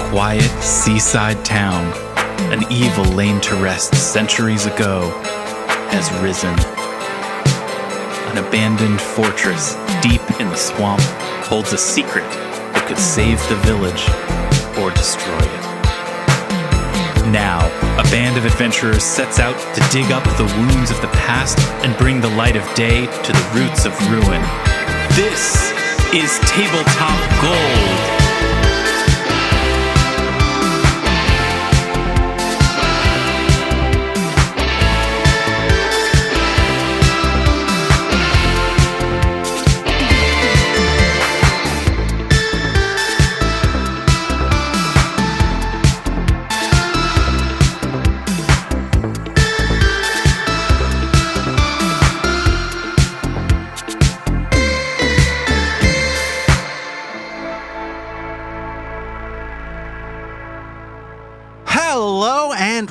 quiet seaside town, an evil laid to rest centuries ago, has risen. An abandoned fortress deep in the swamp holds a secret that could save the village or destroy it. Now, a band of adventurers sets out to dig up the wounds of the past and bring the light of day to the roots of ruin. This is Tabletop Gold.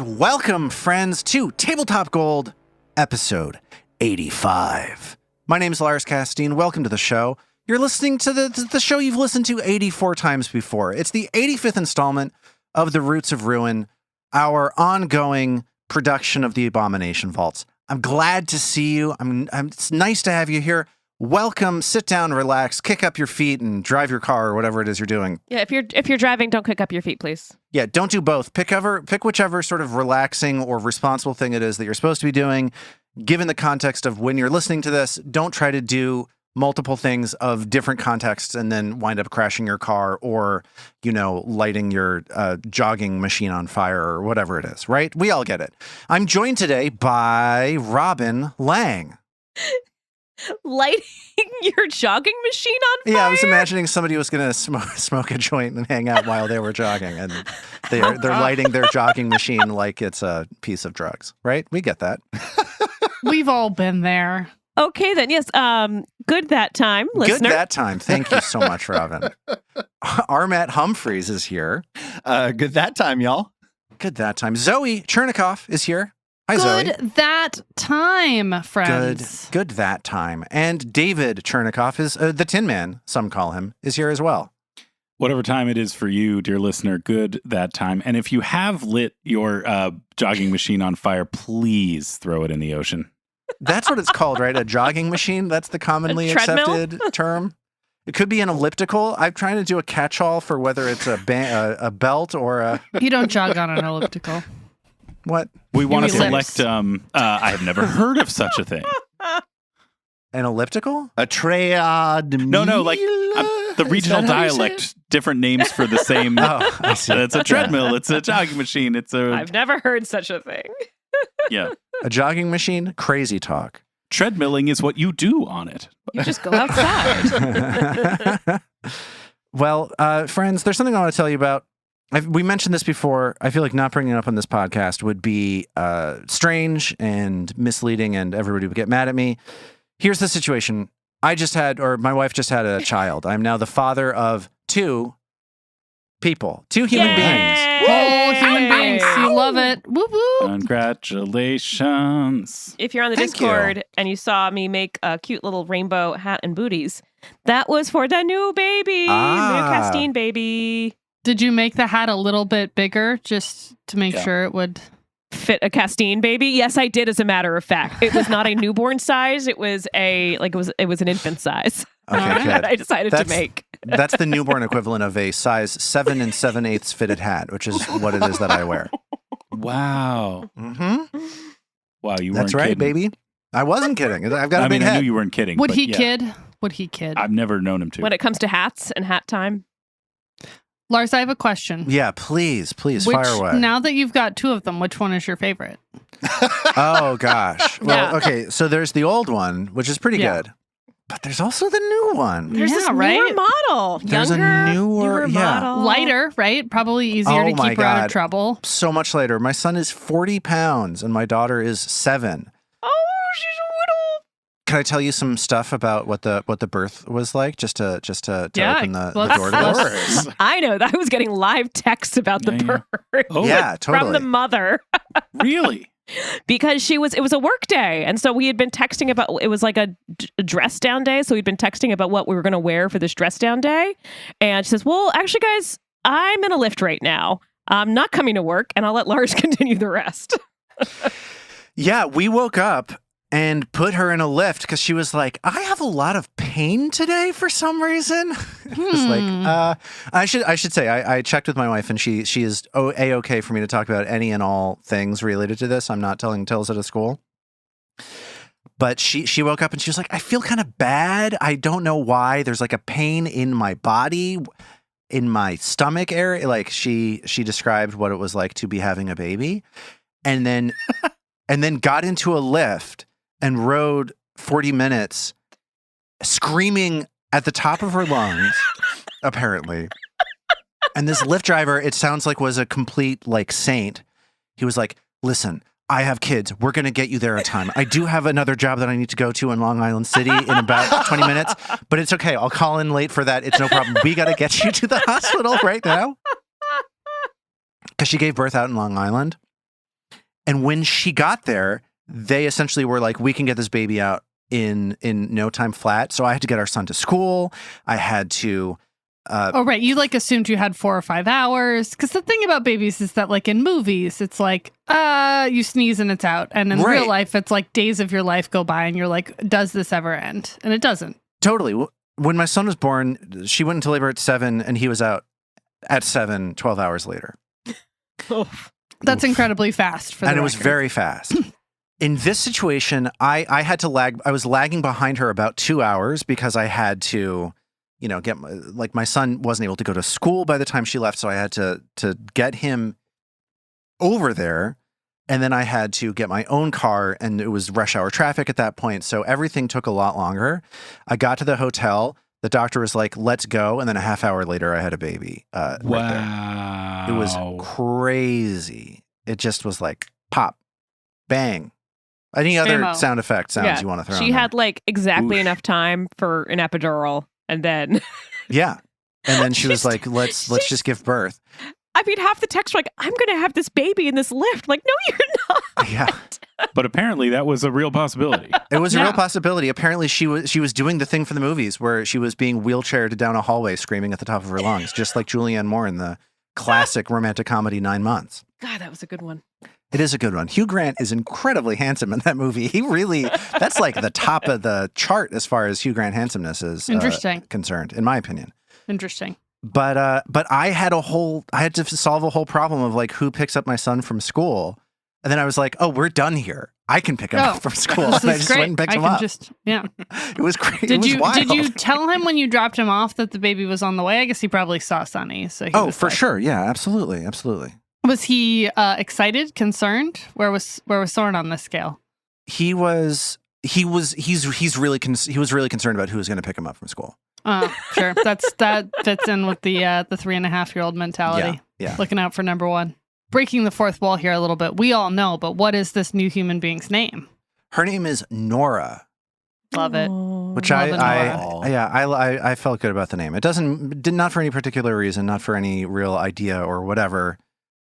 Welcome, friends, to Tabletop Gold, episode 85. My name's Lars Casteen. Welcome to the show. You're listening to the show you've listened to 84 times before. It's the 85th installment of The Roots of Ruin, our ongoing production of the Abomination Vaults. I'm glad to see you. It's nice to have you here. Welcome. Sit down, relax, kick up your feet, and drive your car or whatever it is you're doing. Yeah, if you're driving, don't kick up your feet, please. Yeah, don't do both. Pick whichever sort of relaxing or responsible thing it is that you're supposed to be doing. Given the context of when you're listening to this, don't try to do multiple things of different contexts and then wind up crashing your car or, lighting your jogging machine on fire or whatever it is, right? We all get it. I'm joined today by Robin Lange. Lighting your jogging machine on fire? Yeah, I was imagining somebody was going to smoke a joint and hang out while they were jogging, and they're lighting their jogging machine like it's a piece of drugs, right? We get that. We've all been there. Okay, then, yes. Good that time, listener. Good that time. Thank you so much, Robin. Armat Humphreys is here. Good that time, y'all. Good that time. Zoe Chernicoff is here. Hi, Zoe. Good that time, friends. Good that time. And David Chernicoff is the Tin Man, some call him, is here as well. Whatever time it is for you, dear listener, good that time. And if you have lit your jogging machine on fire, please throw it in the ocean. That's what it's called, right? A jogging machine? That's the commonly accepted term. It could be an elliptical. I'm trying to do a catch-all for whether it's a belt or a... You don't jog on an elliptical. What? We want to select, I have never heard of such a thing. An elliptical? A treadmill? No, like the regional dialect, different names for the same. Oh, I see. It's a treadmill, it's a jogging machine, I've never heard such a thing. Yeah. A jogging machine? Crazy talk. Treadmilling is what you do on it. You just go outside. Well, friends, there's something I want to tell you about. We mentioned this before. I feel like not bringing it up on this podcast would be strange and misleading, and everybody would get mad at me. Here's the situation. My wife just had a child. I'm now the father of two people, two human beings. Oh, human beings. You love it. Whoop, whoop. Congratulations. If you're on the Thank Discord you. and you saw me make a cute little rainbow hat and booties, that was for the new baby, new Casteen baby. Did you make the hat a little bit bigger just to make sure it would fit a Casteen baby? Yes, I did, as a matter of fact. It was not a newborn size. It was it was an infant size. Okay, good. That I decided to make. That's the newborn equivalent of a size 7 7/8 fitted hat, which is what it is that I wear. Wow. Mm-hmm. Wow, you weren't That's right, kidding. baby. I wasn't kidding. I've got a big I head. knew you weren't kidding. Would but he yeah. kid? Would he kid? I've never known him to. When it comes to hats and hat time. Lars, I have a question. Yeah, please, fire away. Now that you've got two of them, which one is your favorite? Oh, gosh. Well, Yeah. okay, so there's the old one, which is pretty good. But there's also the new one. There's this newer model. There's Younger, a newer model. Lighter, right? Probably easier to keep her out of trouble. So much later. My son is 40 pounds and my daughter is 7. Oh, she's a little. Can I tell you some stuff about what the birth was like? Just to open the door to this. I know that I was getting live texts about the birth. Oh, yeah, totally. From the mother. Really? Because it was a work day. And so we had been texting about, it was like a dress down day. So we'd been texting about what we were going to wear for this dress down day. And she says, well, actually, guys, I'm in a lift right now. I'm not coming to work, and I'll let Lars continue the rest. Yeah, we woke up and put her in a lift because she was like, I have a lot of pain today for some reason. It's like, I should say, I checked with my wife and she is A-okay for me to talk about any and all things related to this. I'm not telling tales at a school. But she woke up and she was like, I feel kind of bad. I don't know why. There's like a pain in my body, in my stomach area. Like she described what it was like to be having a baby. And then got into a lift and rode 40 minutes screaming at the top of her lungs, apparently. And this Lyft driver, it sounds like, was a complete like saint. He was like, listen, I have kids. We're going to get you there in time. I do have another job that I need to go to in Long Island City in about 20 minutes, but it's okay. I'll call in late for that. It's no problem. We got to get you to the hospital right now. Because she gave birth out in Long Island. And when she got there, they essentially were like, we can get this baby out in no time flat. So I had to get our son to school. I had to... oh, right. You like assumed you had 4 or 5 hours. Because the thing about babies is that like in movies, it's like, you sneeze and it's out. And in real life, it's like days of your life go by and you're like, does this ever end? And it doesn't. Totally. When my son was born, she went into labor at 7 and he was out at 7, 12 hours later. That's incredibly fast for the And it was record. very fast. In this situation, I had to lag. I was lagging behind her about 2 hours because I had to, get my son wasn't able to go to school by the time she left. So I had to get him over there. And then I had to get my own car and it was rush hour traffic at that point. So everything took a lot longer. I got to the hotel. The doctor was like, let's go. And then a half hour later, I had a baby. Wow. Right there. It was crazy. It just was like pop, bang. Any other Ammo. sound effect sounds you want to throw She in had there? like exactly enough time for an epidural, and then Yeah. And then she was She's- like, let's just give birth. I mean, half the text were like, I'm gonna have this baby in this lift. Like, no, you're not. Yeah. But apparently that was a real possibility. It was a Yeah. real possibility. Apparently she was doing the thing from the movies where she was being wheelchaired down a hallway screaming at the top of her lungs, just like Julianne Moore in the classic romantic comedy 9 Months. God, that was a good one. It is a good one. Hugh Grant is incredibly handsome in that movie. He really, that's like the top of the chart as far as Hugh Grant handsomeness is Interesting. Concerned, in my opinion. Interesting. But I had to solve a whole problem of like who picks up my son from school. And then I was like, oh, we're done here. I can pick him up from school. This And I is just great. went and picked I him can up. It was great. Did you tell him when you dropped him off that the baby was on the way? I guess he probably saw Sonny. So he was for like- sure. Yeah, absolutely. Absolutely. Was he excited, concerned? Where was Soren on this scale? He was really concerned about who was going to pick him up from school. Sure. That fits in with the 3.5-year-old mentality. Yeah. Looking out for number one. Breaking the fourth wall here a little bit. We all know, but what is this new human being's name? Her name is Nora. Love it. Which Love it, I felt good about the name. It not for any particular reason, not for any real idea or whatever.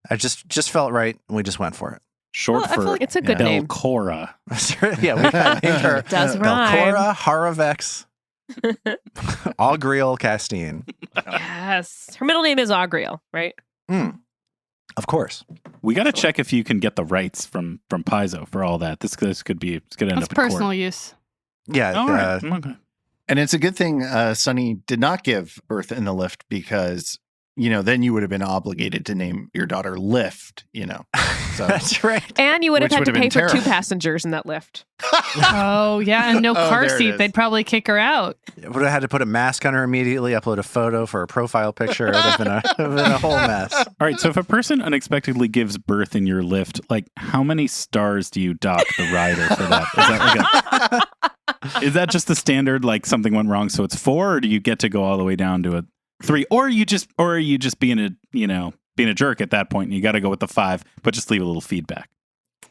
I just felt right, and we just went for it. Short Well, I feel for like it's a good name. Belcora. Yeah, we named her Does rhyme. Belcora Haravex Augriel Casteen. Yes. Her middle name is Augriel, right? Of course. We got to check if you can get the rights from Paizo for all that. This could end That's up in personal court. use. Yeah. All right. Okay. And it's a good thing Sonny did not give birth in the lift because, then you would have been obligated to name your daughter Lift, So That's right. And you would have Which had to would have pay been for 2 terrible. passengers in that lift. Oh, yeah. And no car there it seat. is. They'd probably kick her out. Would have had to put a mask on her immediately, upload a photo for a profile picture. It would have been a whole mess. All right. So if a person unexpectedly gives birth in your lift, like how many stars do you dock the rider for that? Is that just the standard, like something went wrong, so it's 4, or do you get to go all the way down to a 3? Or are you just being a jerk at that point and you got to go with the 5, but just leave a little feedback?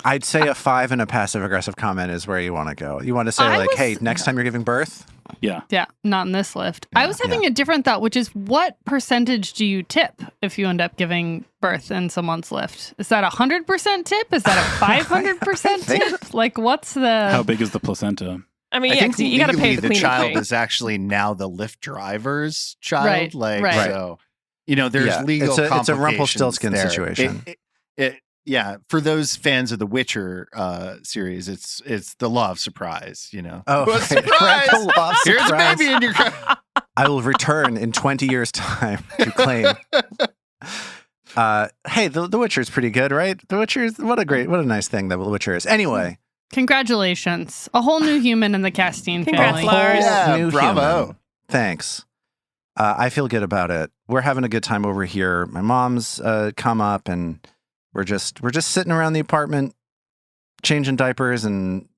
I'd say a 5 and a passive aggressive comment is where you want to go. You want to say hey, next time you're giving birth? Yeah. Yeah, not in this lift. I was having a different thought, which is what percentage do you tip if you end up giving birth in someone's lift? Is that 100% tip? Is that a 500% tip? Like, what's the... How big is the placenta? I mean, I yeah, think 'cause you got to pay legally the the cleaning child fee. is actually now the Lyft driver's child. Right. So there's legal complications. It's a Rumpelstiltskin there. situation. Yeah, for those fans of the Witcher series, it's the law of surprise. Oh, What surprise! The law of Here's a surprise. baby in your car. I will return in 20 years' time to claim. Hey, the Witcher is pretty good, right? The Witcher is what a nice thing that The Witcher is. Anyway, Congratulations. A whole new human in the Casteen Congrats, family. Lars. Yeah, new bravo. human. Thanks. I feel good about it. We're having a good time over here. My mom's come up, and we're just sitting around the apartment, changing diapers and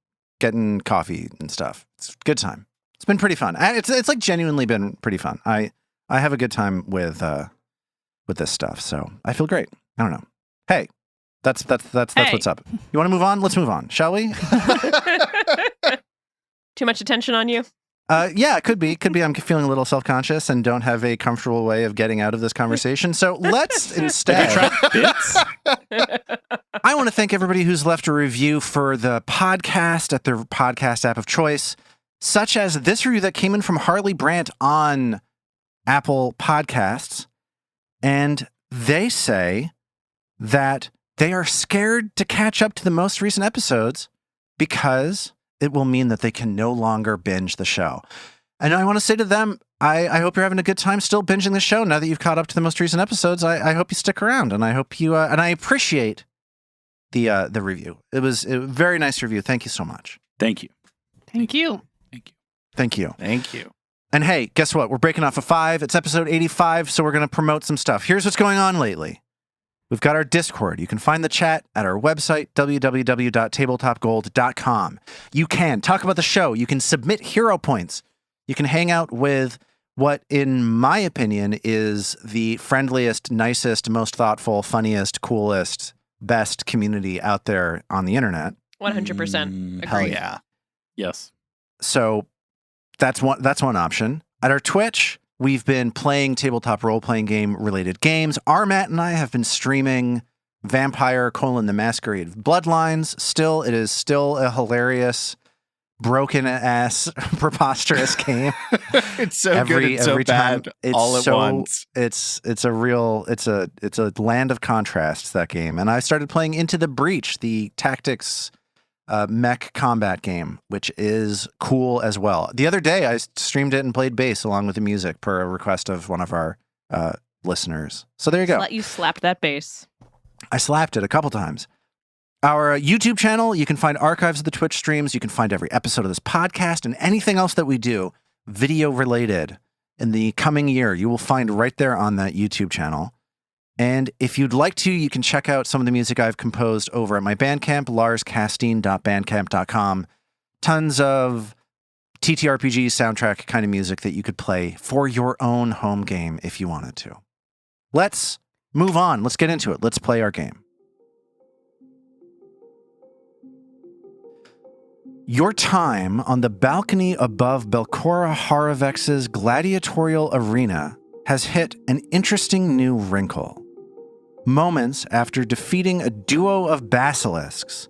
getting coffee and stuff. It's a good time. It's been pretty fun. It's like genuinely been pretty fun. I have a good time with this stuff, so I feel great. I don't know. Hey, that's Hey. what's up. You want to move on? Let's move on, shall we? Too much attention on you? Yeah, it could be. I'm feeling a little self-conscious and don't have a comfortable way of getting out of this conversation. So let's instead. Bits? I want to thank everybody who's left a review for the podcast at their podcast app of choice, such as this review that came in from Harley Brandt on Apple Podcasts. And they say that they are scared to catch up to the most recent episodes because it will mean that they can no longer binge the show. And I want to say to them, I hope you're having a good time still binging the show now that you've caught up to the most recent episodes. I hope you stick around, and I hope you and I appreciate the review. It was a very nice review. Thank you so much. Thank you. Thank you. Thank you. Thank you. And hey, guess what? We're breaking off a 5. It's episode 85, so we're going to promote some stuff. Here's what's going on lately. We've got our Discord. You can find the chat at our website, www.tabletopgold.com. You can talk about the show. You can submit hero points. You can hang out with what, in my opinion, is the friendliest, nicest, most thoughtful, funniest, coolest, best community out there on the internet. 100%. Hell Agreed. yeah. Yes. So that's one option. At our Twitch, we've been playing tabletop role-playing game related games. Armat and I have been streaming Vampire: The Masquerade Bloodlines. It is still a hilarious, broken-ass, preposterous game. It's so good and so bad all at once. It's a land of contrasts, that game. And I started playing Into the Breach, the tactics mech combat game, which is cool as well. The other day, I streamed it and played bass along with the music per a request of one of our listeners. So there you go. You slapped that bass. I slapped it a couple times. Our YouTube channel, you can find archives of the Twitch streams. You can find every episode of this podcast and anything else that we do video related in the coming year. You will find right there on that YouTube channel. And if you'd like to, you can check out some of the music I've composed over at my Bandcamp, larscasteen.bandcamp.com. Tons of TTRPG soundtrack kind of music that you could play for your own home game if you wanted to. Let's move on. Let's get into it. Let's play our game. Your time on the balcony above Belcora Haravex's gladiatorial arena has hit an interesting new wrinkle. Moments after defeating a duo of basilisks,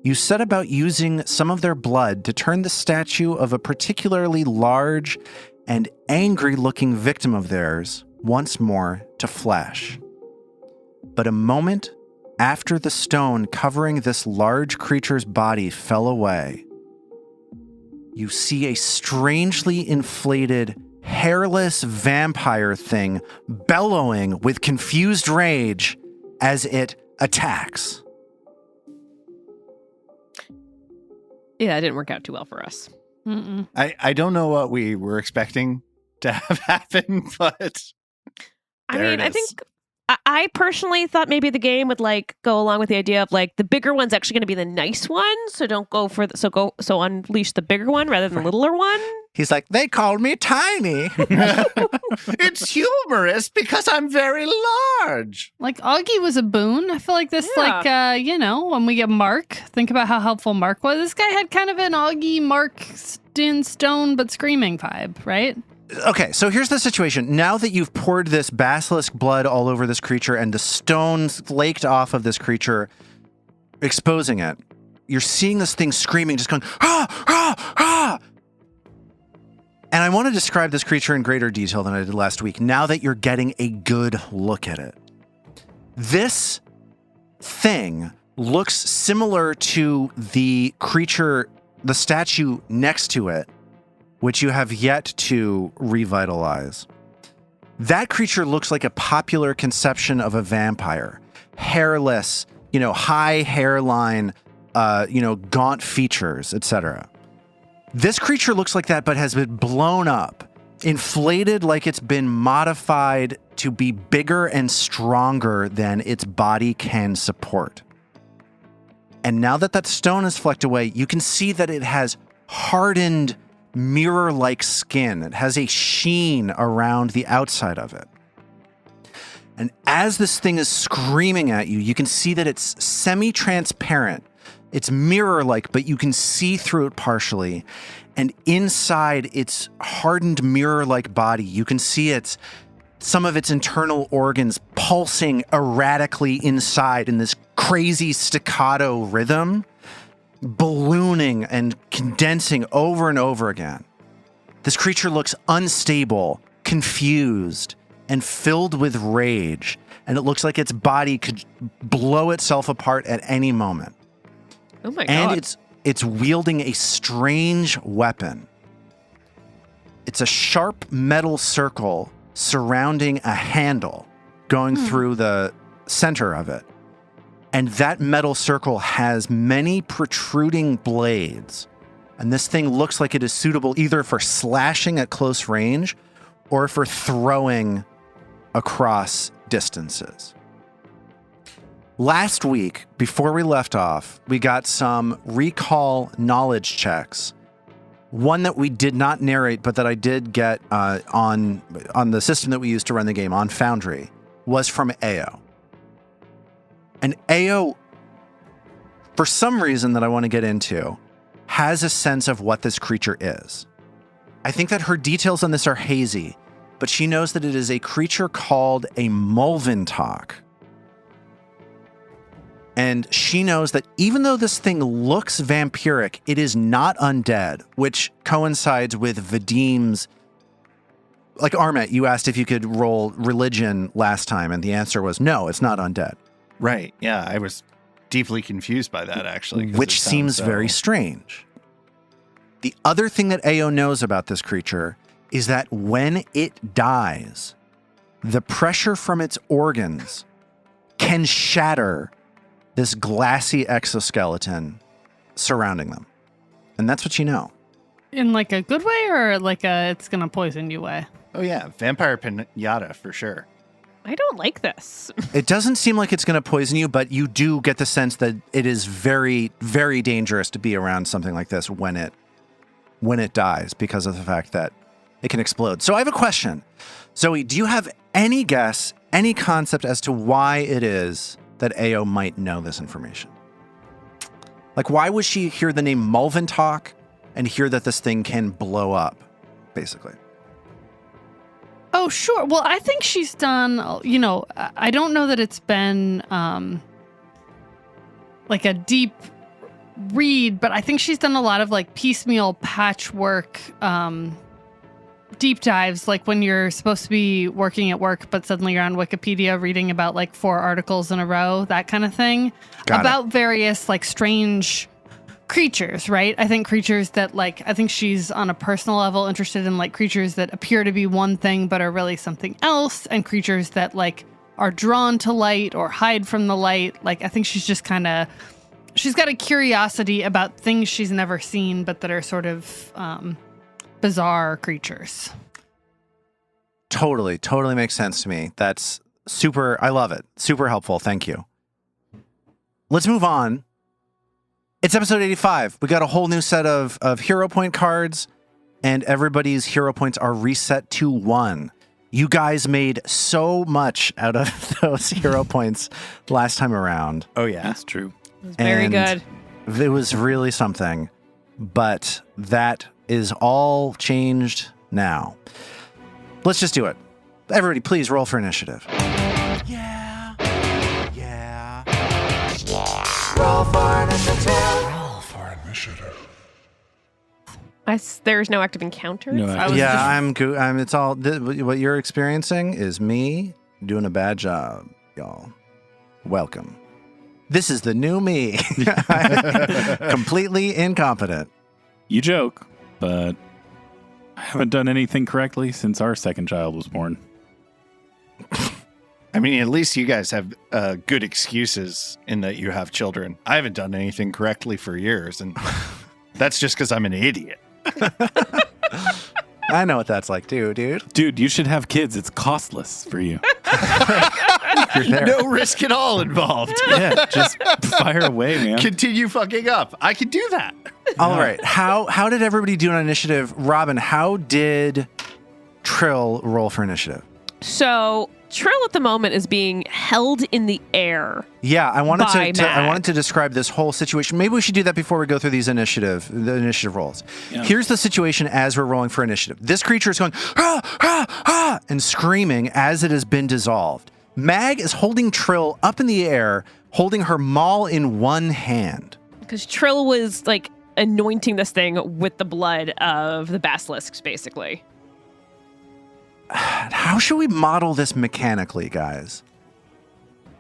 you set about using some of their blood to turn the statue of a particularly large and angry-looking victim of theirs once more to flesh. But a moment after the stone covering this large creature's body fell away, you see a strangely inflated, hairless vampire thing bellowing with confused rage as it attacks. Yeah, it didn't work out too well for us. Mm-mm. I don't know what we were expecting to have happen, but I there mean, it I is. think I personally thought maybe the game would go along with the idea of the bigger one's actually going to be the nice one, so don't go for so unleash the bigger one rather than the littler one. He's like, they called me tiny. It's humorous because I'm very large. Like Augie was a boon. I feel like this, Yeah. when we get Mark, think about how helpful Mark was. This guy had kind of an Augie, Mark, stone, but screaming vibe, right? Okay, so here's the situation. Now that you've poured this basilisk blood all over this creature and the stone flaked off of this creature, exposing it, you're seeing this thing screaming, just going, ah, ah, ah. And I want to describe this creature in greater detail than I did last week, now that you're getting a good look at it. This thing looks similar to the creature, the statue next to it, which you have yet to revitalize. That creature looks like a popular conception of a vampire. Hairless, high hairline, gaunt features, etc. This creature looks like that, but has been blown up, inflated like it's been modified to be bigger and stronger than its body can support. And now that that stone is flecked away, you can see that it has hardened mirror-like skin. It has a sheen around the outside of it. And as this thing is screaming at you, you can see that it's semi-transparent. It's mirror-like, but you can see through it partially. And inside its hardened mirror-like body, you can see some of its internal organs pulsing erratically inside in this crazy staccato rhythm, ballooning and condensing over and over again. This creature looks unstable, confused, and filled with rage, and it looks like its body could blow itself apart at any moment. Oh my and God. it's wielding a strange weapon. It's a sharp metal circle surrounding a handle going through the center of it. And that metal circle has many protruding blades. And this thing looks like it is suitable either for slashing at close range or for throwing across distances. Last week, before we left off, we got some recall knowledge checks. One that we did not narrate, but that I did get on the system that we used to run the game on Foundry, was from Ao. And Ao, for some reason that I want to get into, has a sense of what this creature is. I think that her details on this are hazy, but she knows that it is a creature called a Mulvintok. And she knows that even though this thing looks vampiric, it is not undead, which coincides with Vadim's. Like Armet, you asked if you could roll religion last time, and the answer was no, it's not undead. Right. Yeah, I was deeply confused by that, actually. Which seems very strange. The other thing that Ao knows about this creature is that when it dies, the pressure from its organs can shatter this glassy exoskeleton surrounding them. And that's what you know. In like a good way or like a it's going to poison you way? Oh, yeah. Vampire pinata for sure. I don't like this. It doesn't seem like it's going to poison you, but you do get the sense that it is very, very dangerous to be around something like this when it dies because of the fact that it can explode. So I have a question. Zoe, do you have any guess, any concept as to why it is that Ao might know this information? Like, why would she hear the name Mulvintok and hear that this thing can blow up, basically? Oh, sure. Well, I think she's done, I don't know that it's been like a deep read, but I think she's done a lot of like piecemeal patchwork deep dives, like when you're supposed to be working at work, but suddenly you're on Wikipedia reading about like 4 articles in a row, that kind of thing. About various like strange creatures, right? I think creatures that I think she's on a personal level interested in like creatures that appear to be one thing but are really something else, and creatures that like are drawn to light or hide from the light. Like I think she's just she's got a curiosity about things she's never seen but that are sort of bizarre creatures. Totally makes sense to me. That's super, I love it. Super helpful. Thank you. Let's move on. It's episode 85. We got a whole new set of hero point cards, and everybody's hero points are reset to 1. You guys made so much out of those hero points last time around. Oh, yeah. That's true. It was very good. It was really something, but that is all changed now. Let's just do it. Everybody, please roll for initiative. Yeah. Roll for initiative. There's no active encounters. No active- Yeah, I'm it's all what you're experiencing is me doing a bad job, y'all. Welcome. This is the new me. Completely incompetent. You joke, but I haven't done anything correctly since our second child was born. I mean, at least you guys have good excuses in that you have children. I haven't done anything correctly for years, and that's just because I'm an idiot. I know what that's like too, dude. Dude, you should have kids. It's costless for you. You're there. No risk at all involved. Yeah, just fire away, man. Continue fucking up. I can do that. All right. How did everybody do on initiative? Robin, how did Trill roll for initiative? So Trill at the moment is being held in the air. Yeah, I wanted By to I Mag. wanted to describe this whole situation. Maybe we should do that before we go through the initiative rolls. Yeah. Here's the situation as we're rolling for initiative. This creature is going ah, ah, ah, and screaming as it has been dissolved. Mag is holding Trill up in the air, holding her maul in one hand. Because Trill was like anointing this thing with the blood of the basilisks, basically. How should we model this mechanically, guys?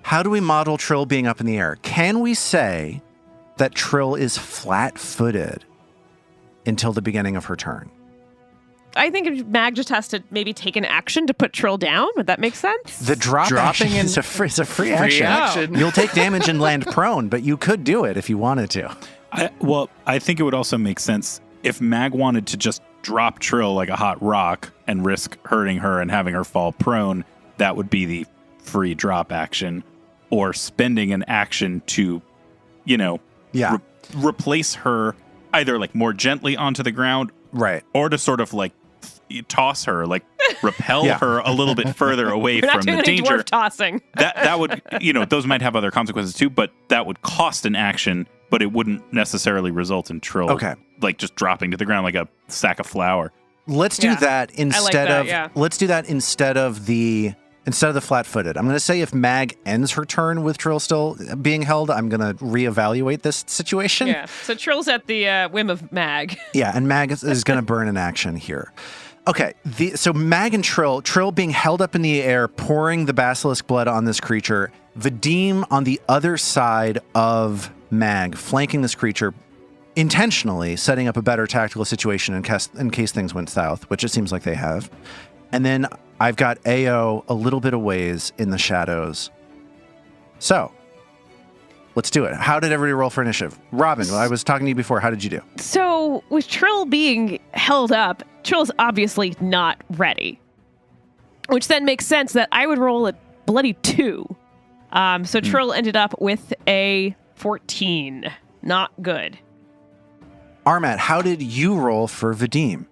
How do we model Trill being up in the air? Can we say that Trill is flat-footed until the beginning of her turn? I think Mag just has to maybe take an action to put Trill down. Would that make sense? The dropping Dropping action is a free action. action. You'll take damage and land prone, but you could do it if you wanted to. I think it would also make sense if Mag wanted to just drop Trill like a hot rock and risk hurting her and having her fall prone. That would be the free drop action, or spending an action to, Yeah, replace her either like more gently onto the ground right. or to sort of like toss her, like repel Yeah. her a little bit further away We're from not doing the any danger. dwarf tossing. That would, those might have other consequences too, but that would cost an action, but it wouldn't necessarily result in Trill Okay. like just dropping to the ground like a sack of flour. Let's do Yeah. that instead that, of yeah. let's do that instead of the flat-footed. I'm going to say if Mag ends her turn with Trill still being held, I'm going to reevaluate this situation. Yeah. So Trill's at the whim of Mag. Yeah, and Mag is going to burn an action here. Okay, so Mag and Trill being held up in the air, pouring the basilisk blood on this creature. Vadim on the other side of Mag, flanking this creature, intentionally setting up a better tactical situation in case things went south, which it seems like they have. And then I've got AO a little bit of ways in the shadows. So, let's do it. How did everybody roll for initiative? Robin, I was talking to you before. How did you do? So with Trill being held up, Trill's obviously not ready. Which then makes sense that I would roll a bloody 2. So Trill ended up with a 14. Not good. Armat, how did you roll for Vadim?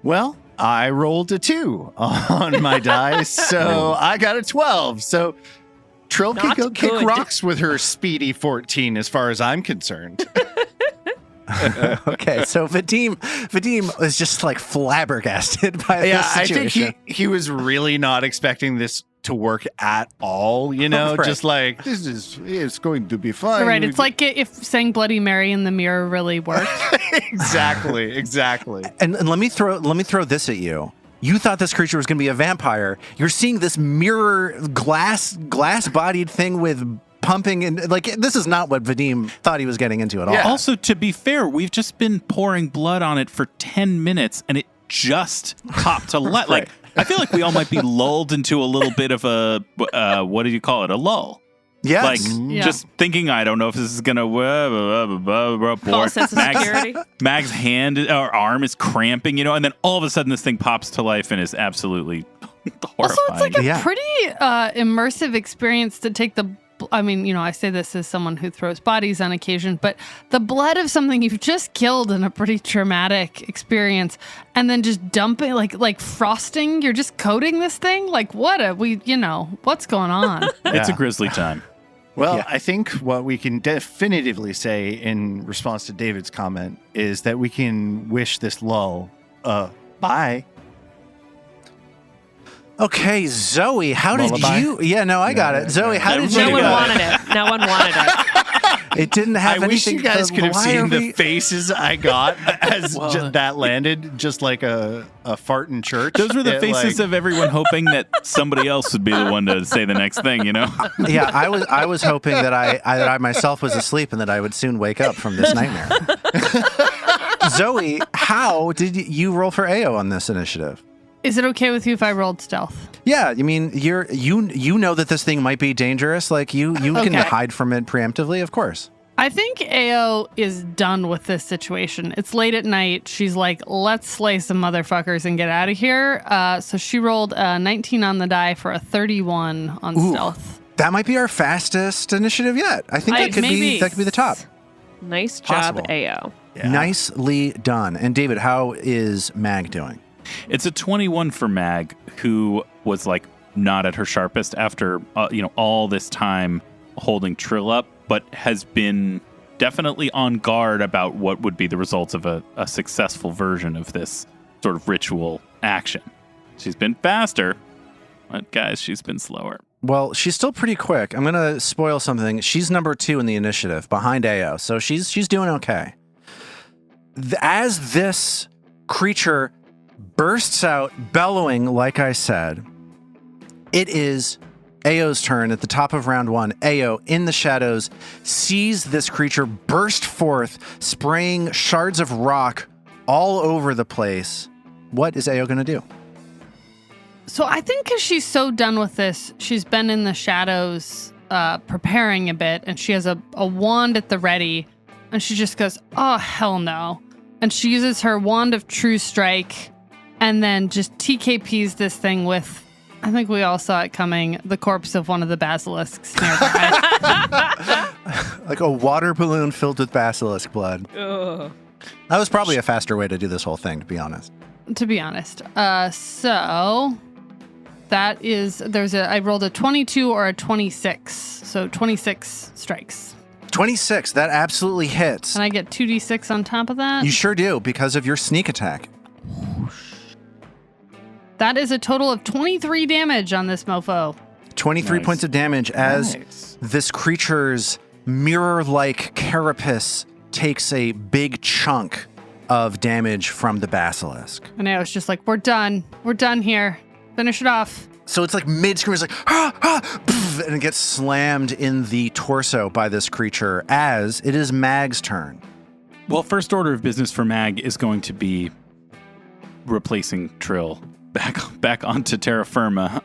Well, I rolled a 2 on my dice, so I got a 12. So Trill can Not go kick good. rocks with her speedy 14 as far as I'm concerned. Okay, so Vadim was just like flabbergasted by Yeah, this I situation. think he was really not expecting this to work at all, Right. just like, it's going to be fun. Right. It's like if saying Bloody Mary in the mirror really worked. exactly. And let me throw this at you. You thought this creature was going to be a vampire. You're seeing this mirror glass-bodied thing with pumping, and like this is not what Vadim thought he was getting into at all. Yeah. Also, to be fair, we've just been pouring blood on it for 10 minutes and it just popped to life. Right. Like, I feel like we all might be lulled into a little bit of a, what do you call it? A lull. Yes. Like, Yeah. just thinking, I don't know if this is going to False sense of security. Mag's hand or arm is cramping, and then all of a sudden this thing pops to life and is absolutely horrifying. Also, it's like a Yeah. pretty immersive experience to take the. I mean, I say this as someone who throws bodies on occasion, but the blood of something you've just killed in a pretty traumatic experience, and then just dumping like frosting. You're just coating this thing. Like what's going on? It's a Yeah. grisly time. Well, Yeah. I think what we can definitively say in response to David's comment is that we can wish this lull bye. Okay, Zoe, how did Lullaby? you? Yeah, no, I got it. Zoe, how did Everybody No you? one got wanted it. No one wanted it. It didn't have I wish anything. you guys could have seen the we- faces I got as that landed, just like a fart in church. Those were the It, faces like- of everyone hoping that somebody else would be the one to say the next thing, you know? Yeah, I was hoping that I myself was asleep and that I would soon wake up from this nightmare. Zoe, how did you roll for AO on this initiative? Is it okay with you if I rolled stealth? Yeah, I mean, you know that this thing might be dangerous. Like you can Okay. hide from it preemptively, of course. I think AO is done with this situation. It's late at night. She's like, let's slay some motherfuckers and get out of here. So she rolled a 19 on the die for a 31 on stealth. That might be our fastest initiative yet. I think that could maybe. be the top. Nice job, Possible. AO. Yeah. Nicely done. And David, how is Mag doing? It's a 21 for Mag, who was like not at her sharpest after all this time holding Trill up, but has been definitely on guard about what would be the results of a successful version of this sort of ritual action. She's been faster, but guys, she's been slower. Well, she's still pretty quick. I'm going to spoil something. She's number 2 in the initiative behind AO, so she's doing okay. As this creature bursts out bellowing, like I said, it is AO's turn at the top of round 1. AO, in the shadows, sees this creature burst forth, spraying shards of rock all over the place. What is AO going to do? So I think because she's so done with this, she's been in the shadows preparing a bit, and she has a wand at the ready, and she just goes, oh, hell no. And she uses her Wand of True Strike and then just TKPs this thing with, I think we all saw it coming, the corpse of one of the basilisks nearby. Like a water balloon filled with basilisk blood. Ugh. That was probably a faster way to do this whole thing, to be honest. To be honest. So that is, I rolled a 22 or a 26. So 26 strikes. 26, that absolutely hits. And I get 2d6 on top of that. You sure do, because of your sneak attack. That is a total of 23 damage on this mofo. 23 Nice. points of damage as Nice. this creature's mirror-like carapace takes a big chunk of damage from the basilisk. And I was just like, we're done. We're done here. Finish it off. So it's like mid-scream, it's like, poof, and it gets slammed in the torso by this creature as it is Mag's turn. Well, first order of business for Mag is going to be replacing Trill back onto terra firma.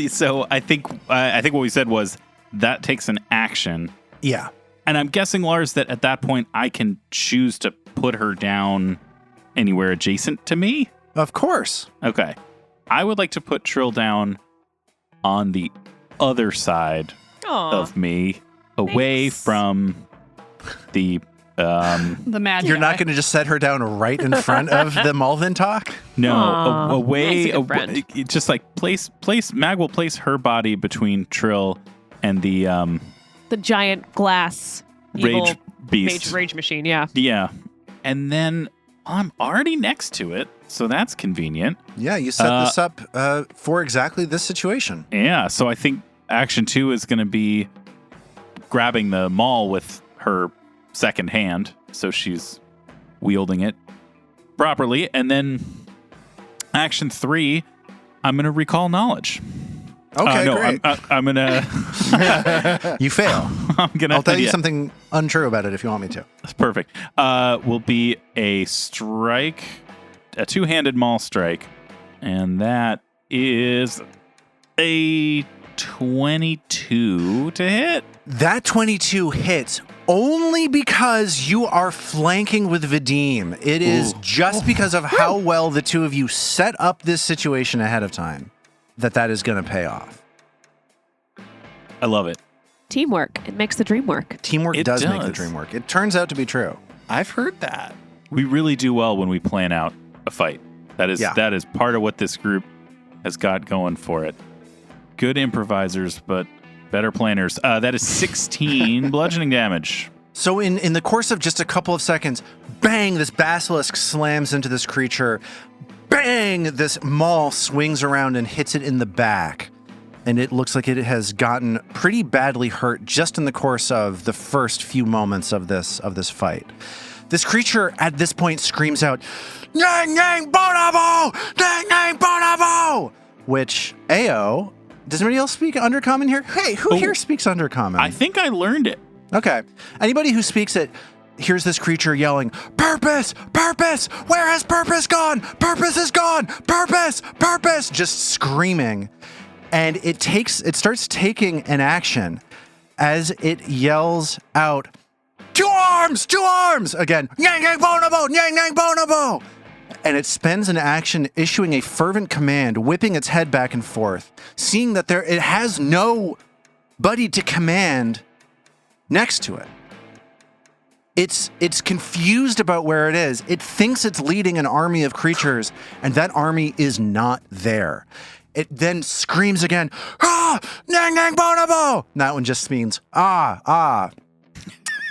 So I think what we said was that takes an action. Yeah. And I'm guessing, Lars, that at that point I can choose to put her down anywhere adjacent to me. Of course. Okay. I would like to put Trill down on the other side Aw. of me, away Thanks. from the The mad You're guy. not going to just set her down right in front of the Malvin talk? no Aw, away. he's a good friend. Just like place. Mag will place her body between Trill and the The giant glass evil rage beast. rage machine, yeah. Yeah, and then I'm already next to it, so that's convenient. Yeah, you set this up for exactly this situation. Yeah, so I think action 2 is going to be grabbing the maul with her second hand, so she's wielding it properly, and then action 3, I'm going to recall knowledge. Okay, no, great. I'm going to. You fail. I'm going to. I'll tell you something untrue about it if you want me to. That's perfect. Will be a strike, a two-handed maul strike, and that is a 22 to hit. That 22 hits only because you are flanking with Vadim. It is just because of how well the two of you set up this situation ahead of time that is going to pay off. I love it. Teamwork. It makes the dream work. Teamwork It does make the does. dream work. It turns out to be true. I've heard that. We really do well when we plan out a fight. That is part of what this group has got going for it. Good improvisers, but better planners. That is 16 bludgeoning damage. So in the course of just a couple of seconds, bang, this basilisk slams into this creature. Bang, this maul swings around and hits it in the back. and it looks like it has gotten pretty badly hurt just in the course of the first few moments of this fight. This creature at this point screams out, "Nang nang bonobo! Nang nang bonobo!" Which, Ayo, does anybody else speak Undercommon here? Hey, who here speaks Undercommon? I think I learned it. Okay. Anybody who speaks it hears this creature yelling, "Purpose! Purpose! Where has purpose gone? Purpose is gone! Purpose! Purpose!" Just screaming. And it starts taking an action as it yells out, "Two arms! Two arms!" Again, "Yang yang bonobo! Yang yang bonobo!" And it spends an action issuing a fervent command, whipping its head back and forth, seeing that it has nobody to command next to it. It's confused about where it is. It thinks it's leading an army of creatures, and that army is not there. It then screams again, "Ah! Nang nang bonobo!" And that one just means, ah.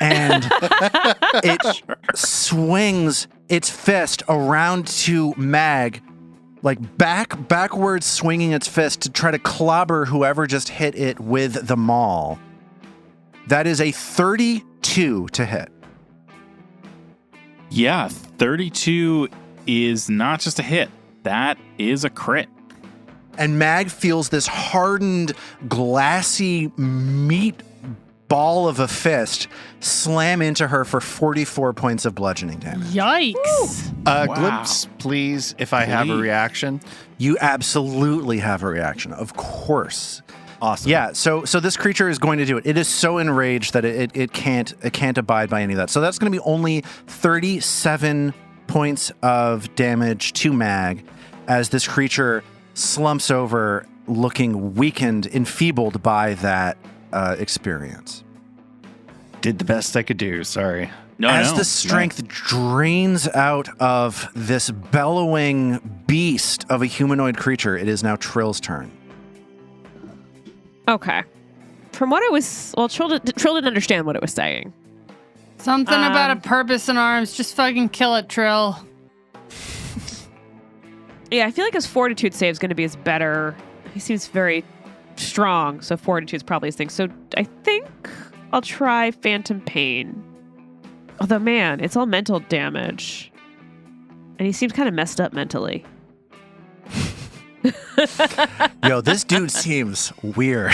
And it swings its fist around to Mag, like backwards swinging its fist to try to clobber whoever just hit it with the maul. That is a 32 to hit. Yeah, 32 is not just a hit. That is a crit. And Mag feels this hardened, glassy meat ball of a fist slam into her for 44 points of bludgeoning damage. Yikes. Glimpse, please, if I have a reaction. You absolutely have a reaction, of course. Awesome. Yeah, so this creature is going to do it. It is so enraged that it can't abide by any of that. So that's going to be only 37 points of damage to Mag as this creature slumps over, looking weakened, enfeebled by that experience. Did the best I could do. Sorry. As the strength drains out of this bellowing beast of a humanoid creature, it is now Trill's turn. Okay. From what it was, Trill didn't understand what it was saying. Something about a purpose in arms. Just fucking kill it, Trill. Yeah, I feel like his fortitude save is going to be his better. He seems very strong, so fortitude is probably his thing. So I think I'll try Phantom Pain. Although, man, it's all mental damage. And he seems kind of messed up mentally. Yo, this dude seems weird.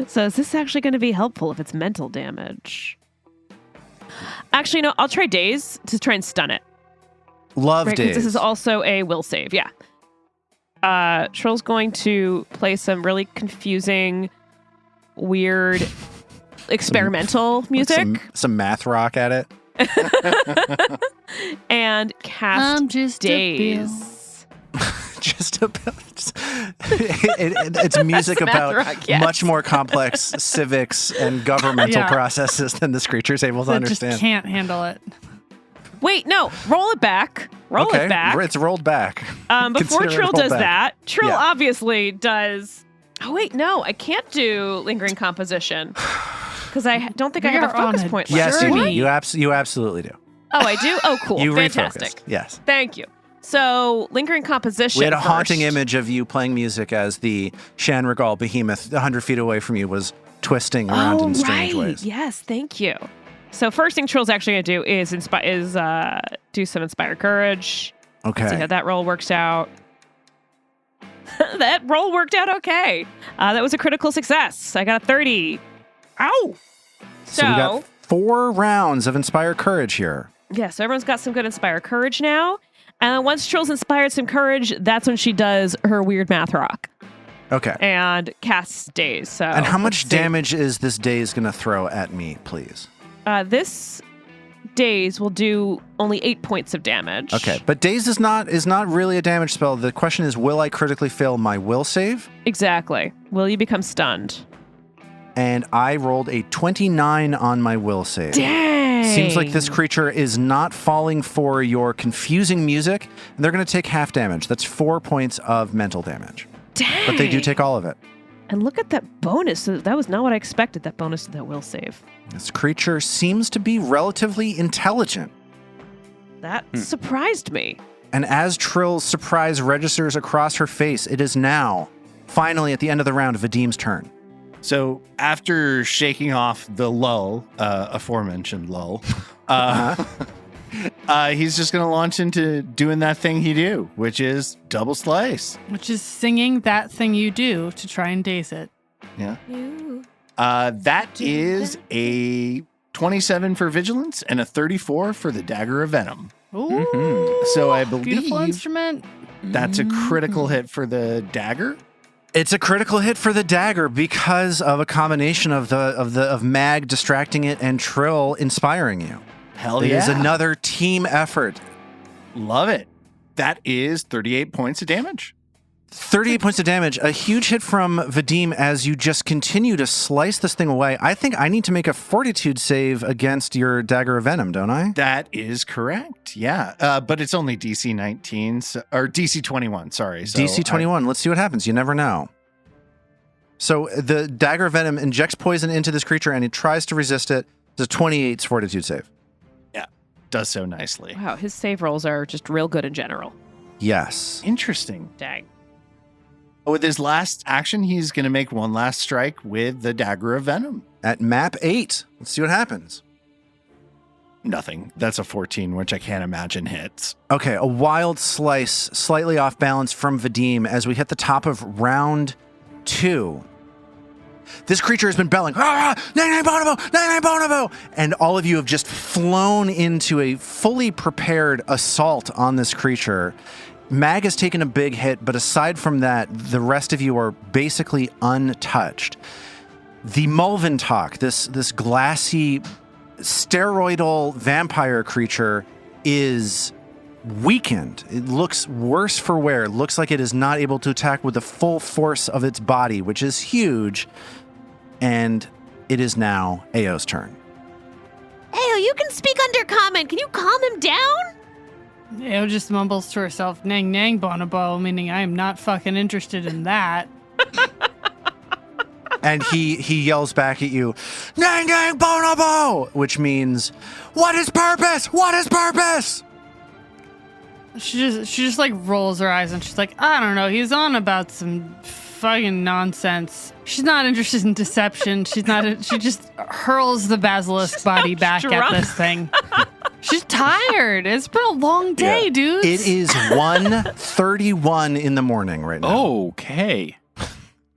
So is this actually going to be helpful if it's mental damage? Actually, no, I'll try Daze to try and stun it. Love right, Daze. This is also a will save, yeah. Trill's going to play some really confusing, weird, experimental music. Some math rock at it. And cast I'm just Daze. It's music about rock, yes. much more complex civics and governmental processes than this creature's able to understand. Just can't handle it. Wait, no, roll it back. Roll it back. It's rolled back. Before Consider it Trill rolled does back. that, Trill Yeah. obviously does. Oh wait, no, I can't do lingering composition because I don't think I have a focus point left. Yes, you do. Journey. You absolutely do. Oh, I do. Oh, cool. You Fantastic. refocused. Yes. Thank you. So, lingering composition. We had a haunting first. image of you playing music as the Shanrigal behemoth 100 feet away from you was twisting around in strange ways. Yes, thank you. So, first thing Trill's actually going to do is do some Inspire Courage. Okay. See how that roll works out. That roll worked out okay. That was a critical success. I got a 30. Ow! So we got 4 rounds of Inspire Courage here. Yeah, so everyone's got some good Inspire Courage now. And then once Trill's inspired some courage, that's when she does her weird math rock. Okay. And casts Daze. So And how much let's see. damage is this Daze going to throw at me, please? This Daze will do only 8 points of damage. Okay, but Daze is not really a damage spell. The question is, will I critically fail my will save? Exactly. Will you become stunned? And I rolled a 29 on my will save. Dang! Seems like this creature is not falling for your confusing music, and they're going to take half damage. That's 4 points of mental damage. Dang! But they do take all of it. And look at that bonus. That was not what I expected, that bonus to that will save. This creature seems to be relatively intelligent. That surprised me. And as Trill's surprise registers across her face, it is now, finally at the end of the round, Vadim's turn. So after shaking off the lull, aforementioned lull, he's just going to launch into doing that thing he do, which is double slice. Which is singing that thing you do to try and daze it. Yeah. That is a 27 for vigilance and a 34 for the dagger of venom. Ooh. So I Beautiful believe instrument. that's a critical hit for the dagger. It's a critical hit for the dagger because of a combination of Mag distracting it and Trill inspiring you. Hell It yeah. is another team effort. Love it. That is 38 points of damage. 38 points of damage, a huge hit from Vadim as you just continue to slice this thing away. I think I need to make a fortitude save against your dagger of venom, don't I? That is correct. Yeah. But it's only DC 19 or DC 21. Sorry. So DC 21. Let's see what happens. You never know. So the dagger of venom injects poison into this creature and it tries to resist it. It's a 28 fortitude save. Does so nicely. Wow, his save rolls are just real good in general. Yes. Interesting. Dang. With his last action, he's going to make one last strike with the dagger of venom. At map 8. Let's see what happens. Nothing. That's a 14, which I can't imagine hits. Okay, a wild slice, slightly off balance from Vadim as we hit the top of round 2. This creature has been belling, "Ah, Nang Bonobo, Nang Bonobo!" And all of you have just flown into a fully prepared assault on this creature. Mag has taken a big hit, but aside from that, the rest of you are basically untouched. The Mulventalk, this glassy, steroidal vampire creature, is weakened. It looks worse for wear. It looks like it is not able to attack with the full force of its body, which is huge. And it is now Ao's turn. Ao, you can speak under comment. Can you calm him down? Ao just mumbles to herself, "Nang nang bonobo," meaning I am not fucking interested in that. And he yells back at you, "Nang nang bonobo," which means, "What is purpose? What is purpose?" She just like rolls her eyes and she's like, "I don't know. He's on about some fucking nonsense." She's not interested in deception. She just hurls the basilisk body back drunk. at this thing. She's tired. It's been a long day, dude. It is 1:31 in the morning right now. Okay.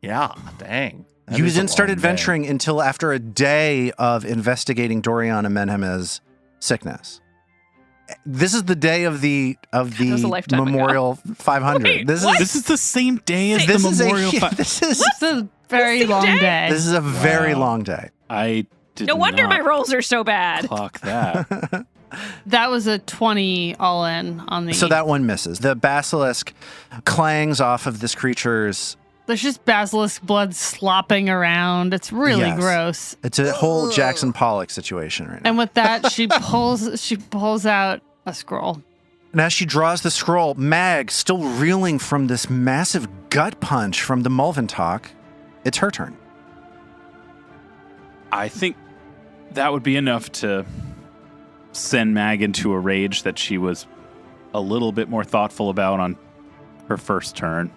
Yeah, dang. That You is a didn't start long adventuring day. until after a day of investigating Dorian and Menhem's sickness. This is the day of the was a lifetime ago. Memorial 500. Wait, this what? is This is the same day as the this is Memorial. this is It's a very Same long day? day. this is a very Wow. long day. I did No wonder not my rolls are so bad. clock that. That was a 20 all in on the. So that one misses. The basilisk clangs off of this creature's. There's just basilisk blood slopping around. It's really Yes. gross. It's a whole Jackson Pollock situation right now. And with that, she pulls out a scroll. And as she draws the scroll, Mag, still reeling from this massive gut punch from the Mulventalk, it's her turn. I think that would be enough to send Mag into a rage that she was a little bit more thoughtful about on her first turn.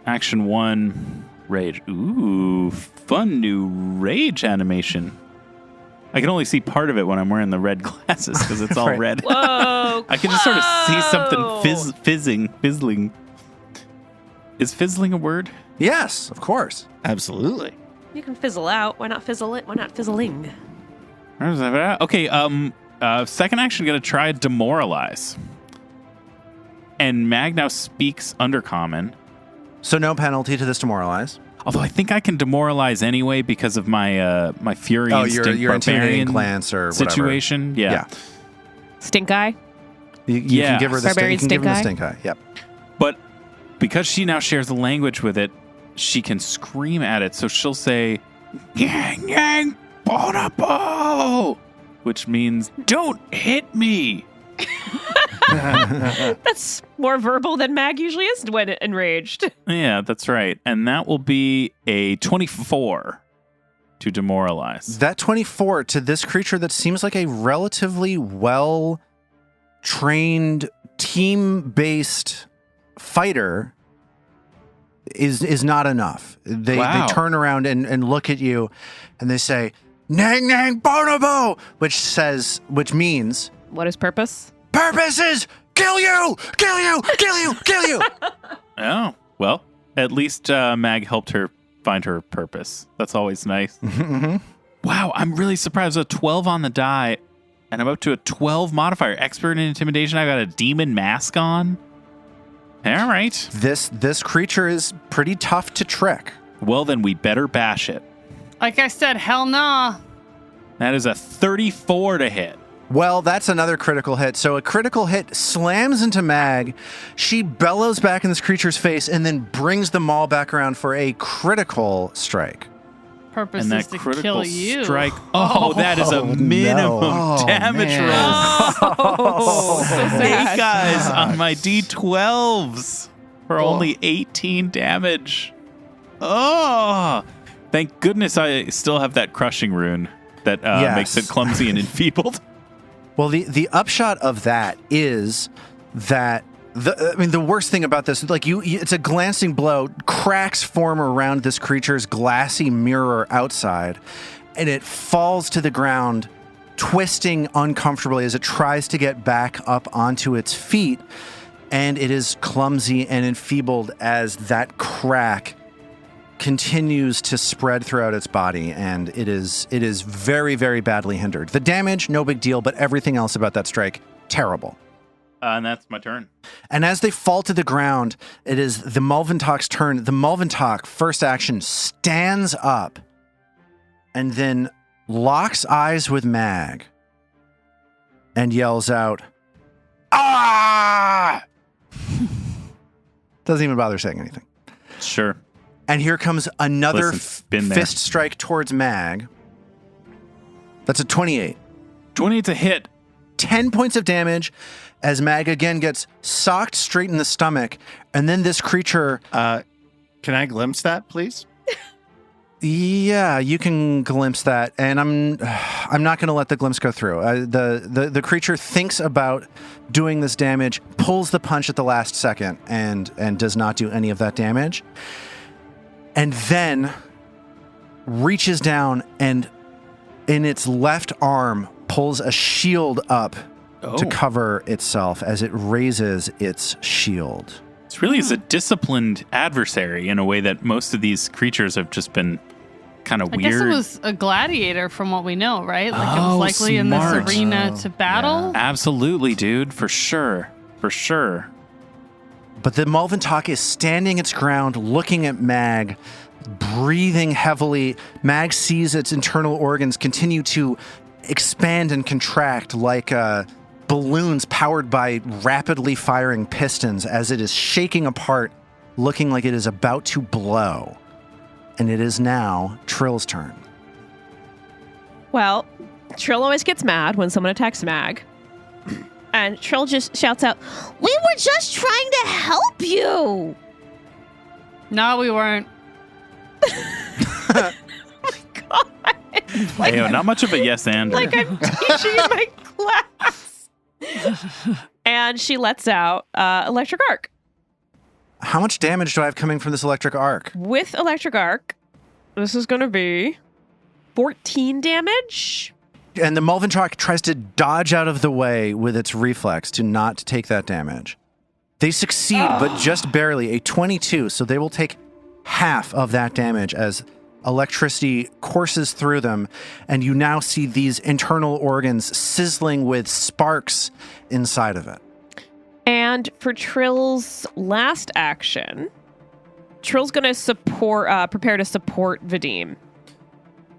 Action 1, rage. Ooh, fun new rage animation. I can only see part of it when I'm wearing the red glasses because it's all Right. red. Whoa. I can just sort of see something whoa. fizzling. Is fizzling a word? Yes, of course. Absolutely. You can fizzle out. Why not fizzle it? Why not fizzling? Okay, second action, gonna try demoralize. And Mag now speaks Undercommon. So no penalty to this demoralize. Although I think I can demoralize anyway because of my my Fury Instinct your intimidating Barbarian glance or whatever. situation. Yeah. Stink eye? You Yeah. can give her the Barbarian stink. You can give her the stink stink eye. Yep. But because she now shares the language with it, she can scream at it. So she'll say, "Yang yang bonobo," which means "Don't hit me." That's more verbal than Mag usually is when enraged. Yeah, that's right. And that will be a 24 to demoralize. That 24 to this creature that seems like a relatively well trained team-based fighter is not enough. They turn around and look at you, and they say, "Nang nang bonobo," which means, What is purpose? purpose is kill you, kill you, kill you, kill you. Oh, well, at least Mag helped her find her purpose. That's always nice. Mm-hmm. Wow, I'm really surprised. A 12 on the die, and I'm up to a 12 modifier. Expert in intimidation. I got a demon mask on. All right. This creature is pretty tough to trick. Well, then we better bash it. Like I said, hell nah. That is a 34 to hit. Well, that's another critical hit. So a critical hit slams into Mag. She bellows back in this creature's face and then brings the maul back around for a critical strike. Purpose And is that to critical kill you. strike. Oh, that is a minimum no. damage man. roll. Oh, so sad. Hey guys, on my D12s for only 18 damage. Oh, thank goodness I still have that crushing rune that makes it clumsy and enfeebled. Well, the upshot of that is that the worst thing about this, like it's a glancing blow, cracks form around this creature's glassy mirror outside, and it falls to the ground, twisting uncomfortably as it tries to get back up onto its feet, and it is clumsy and enfeebled as that crack continues to spread throughout its body, and it is very, very badly hindered. The damage, no big deal, but everything else about that strike, terrible. And that's my turn. And as they fall to the ground, it is the Mulventok's turn. The Mulventok, first action, stands up and then locks eyes with Mag and yells out, "Ah!" Doesn't even bother saying anything. Sure. And here comes another Listen, been there. fist strike towards Mag. That's a 28. 28's a hit. 10 points of damage as Mag again gets socked straight in the stomach. And then this creature... Can I glimpse that, please? Yeah, you can glimpse that. And I'm not going to let the glimpse go through. The creature thinks about doing this damage, pulls the punch at the last second, and does not do any of that damage. And then reaches down and in its left arm pulls a shield up to cover itself as it raises its shield. This really is a disciplined adversary in a way that most of these creatures have just been kind of I weird. guess it was a gladiator from what we know, right? Like it Oh, was likely smart. in this arena to battle. Absolutely, dude. For sure. For sure. But the Mulventok is standing its ground, looking at Mag, breathing heavily. Mag sees its internal organs continue to expand and contract like balloons powered by rapidly firing pistons as it is shaking apart, looking like it is about to blow. And it is now Trill's turn. Well, Trill always gets mad when someone attacks Mag. And Trill just shouts out, "We were just trying to help you!" No, we weren't. Oh my God. Like, Hey, not much of a yes and. like I'm teaching in my class. And she lets out Electric Arc. How much damage do I have coming from this electric arc? With Electric Arc, this is going to be 14 damage. And the Mulventok tries to dodge out of the way with its reflex to not take that damage. They succeed, but just barely, a 22, so they will take half of that damage as electricity courses through them, and you now see these internal organs sizzling with sparks inside of it. And for Trill's last action, Trill's going to prepare to support Vadim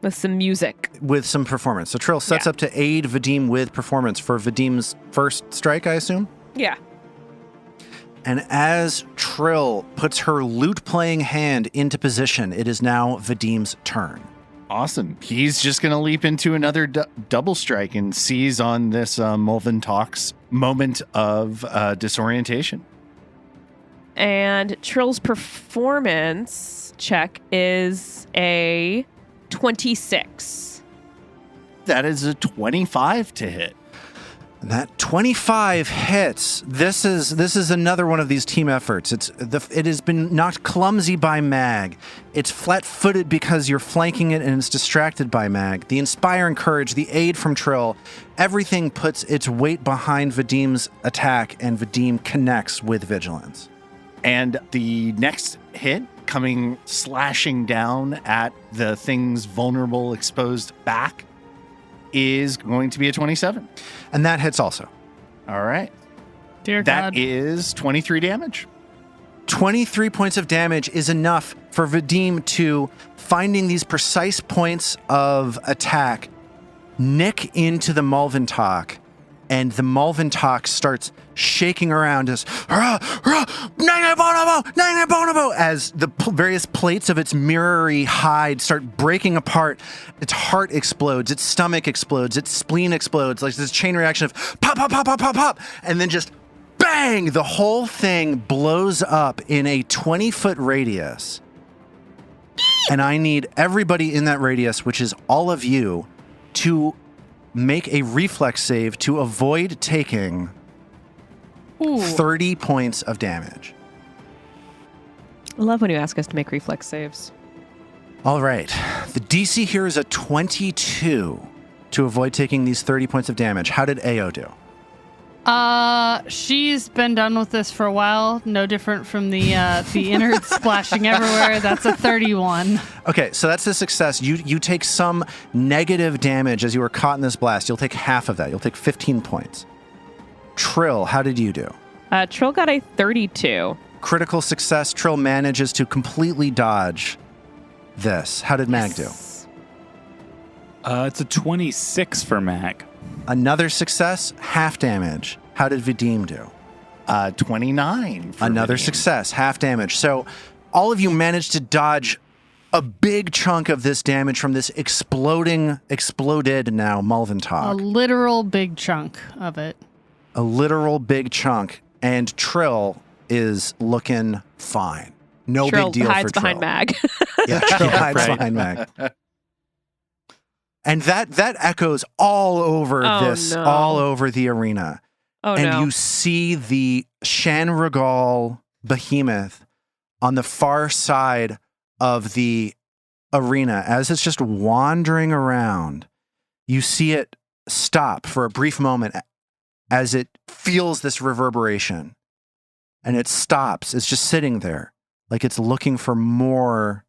with some music. With some performance. So Trill sets up to aid Vadim with performance for Vadim's first strike, I assume? Yeah. And as Trill puts her lute-playing hand into position, it is now Vadim's turn. Awesome. He's just going to leap into another double strike and seize on this Mulventok's moment of disorientation. And Trill's performance check is a 26. That is a 25 to hit. That 25 hits. This is another one of these team efforts. It has been knocked clumsy by Mag. It's flat-footed because you're flanking it and it's distracted by Mag. The Inspire and Courage, the aid from Trill, everything puts its weight behind Vadim's attack, and Vadim connects with Vigilance. And the next hit, coming slashing down at the thing's vulnerable, exposed back, is going to be a 27. And that hits also. All right. Dear God. That is 23 damage. 23 points of damage is enough for Vadim to, finding these precise points of attack, nick into the Malvintok, and the Malvintok starts shaking around as as the various plates of its mirrory hide start breaking apart. Its heart explodes, its stomach explodes, its spleen explodes, like this chain reaction of pop, pop, pop, pop, pop, pop, and then just bang! The whole thing blows up in a 20-foot radius. And I need everybody in that radius, which is all of you, to make a reflex save to avoid taking 30 points of damage. I love when you ask us to make reflex saves. All right. The DC here is a 22 to avoid taking these 30 points of damage. How did Ao do? She's been done with this for a while. No different from the innards splashing everywhere. That's a 31. Okay, so that's a success. You take some negative damage as you were caught in this blast. You'll take half of that. You'll take 15 points. Trill, how did you do? Trill got a 32. Critical success. Trill manages to completely dodge this. How did Mag do? It's a 26 for Mag. Another success, half damage. How did Vadim do? 29. For Another Vadim. success, half damage. So all of you managed to dodge a big chunk of this damage from this exploded now A Malvintok. literal big chunk of it. A literal big chunk. And Trill is looking fine. No Trill big deal hides for Trill. behind Mag. Yeah, Trill hides right. behind Mag. And that echoes all over all over the arena. Oh, and no. you see the Shanragal behemoth on the far side of the arena as it's just wandering around. You see it stop for a brief moment as it feels this reverberation. And it stops. It's just sitting there like it's looking for more.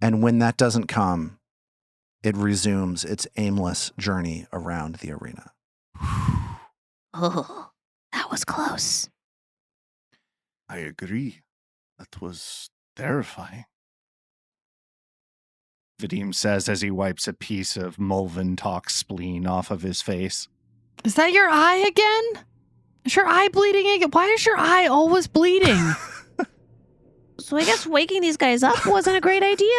And when that doesn't come, it resumes its aimless journey around the arena. Oh, that was close. I agree. That was terrifying. Vadim says as he wipes a piece of Malvintok spleen off of his face. Is that your eye again? Is your eye bleeding again? Why is your eye always bleeding? So I guess waking these guys up wasn't a great idea?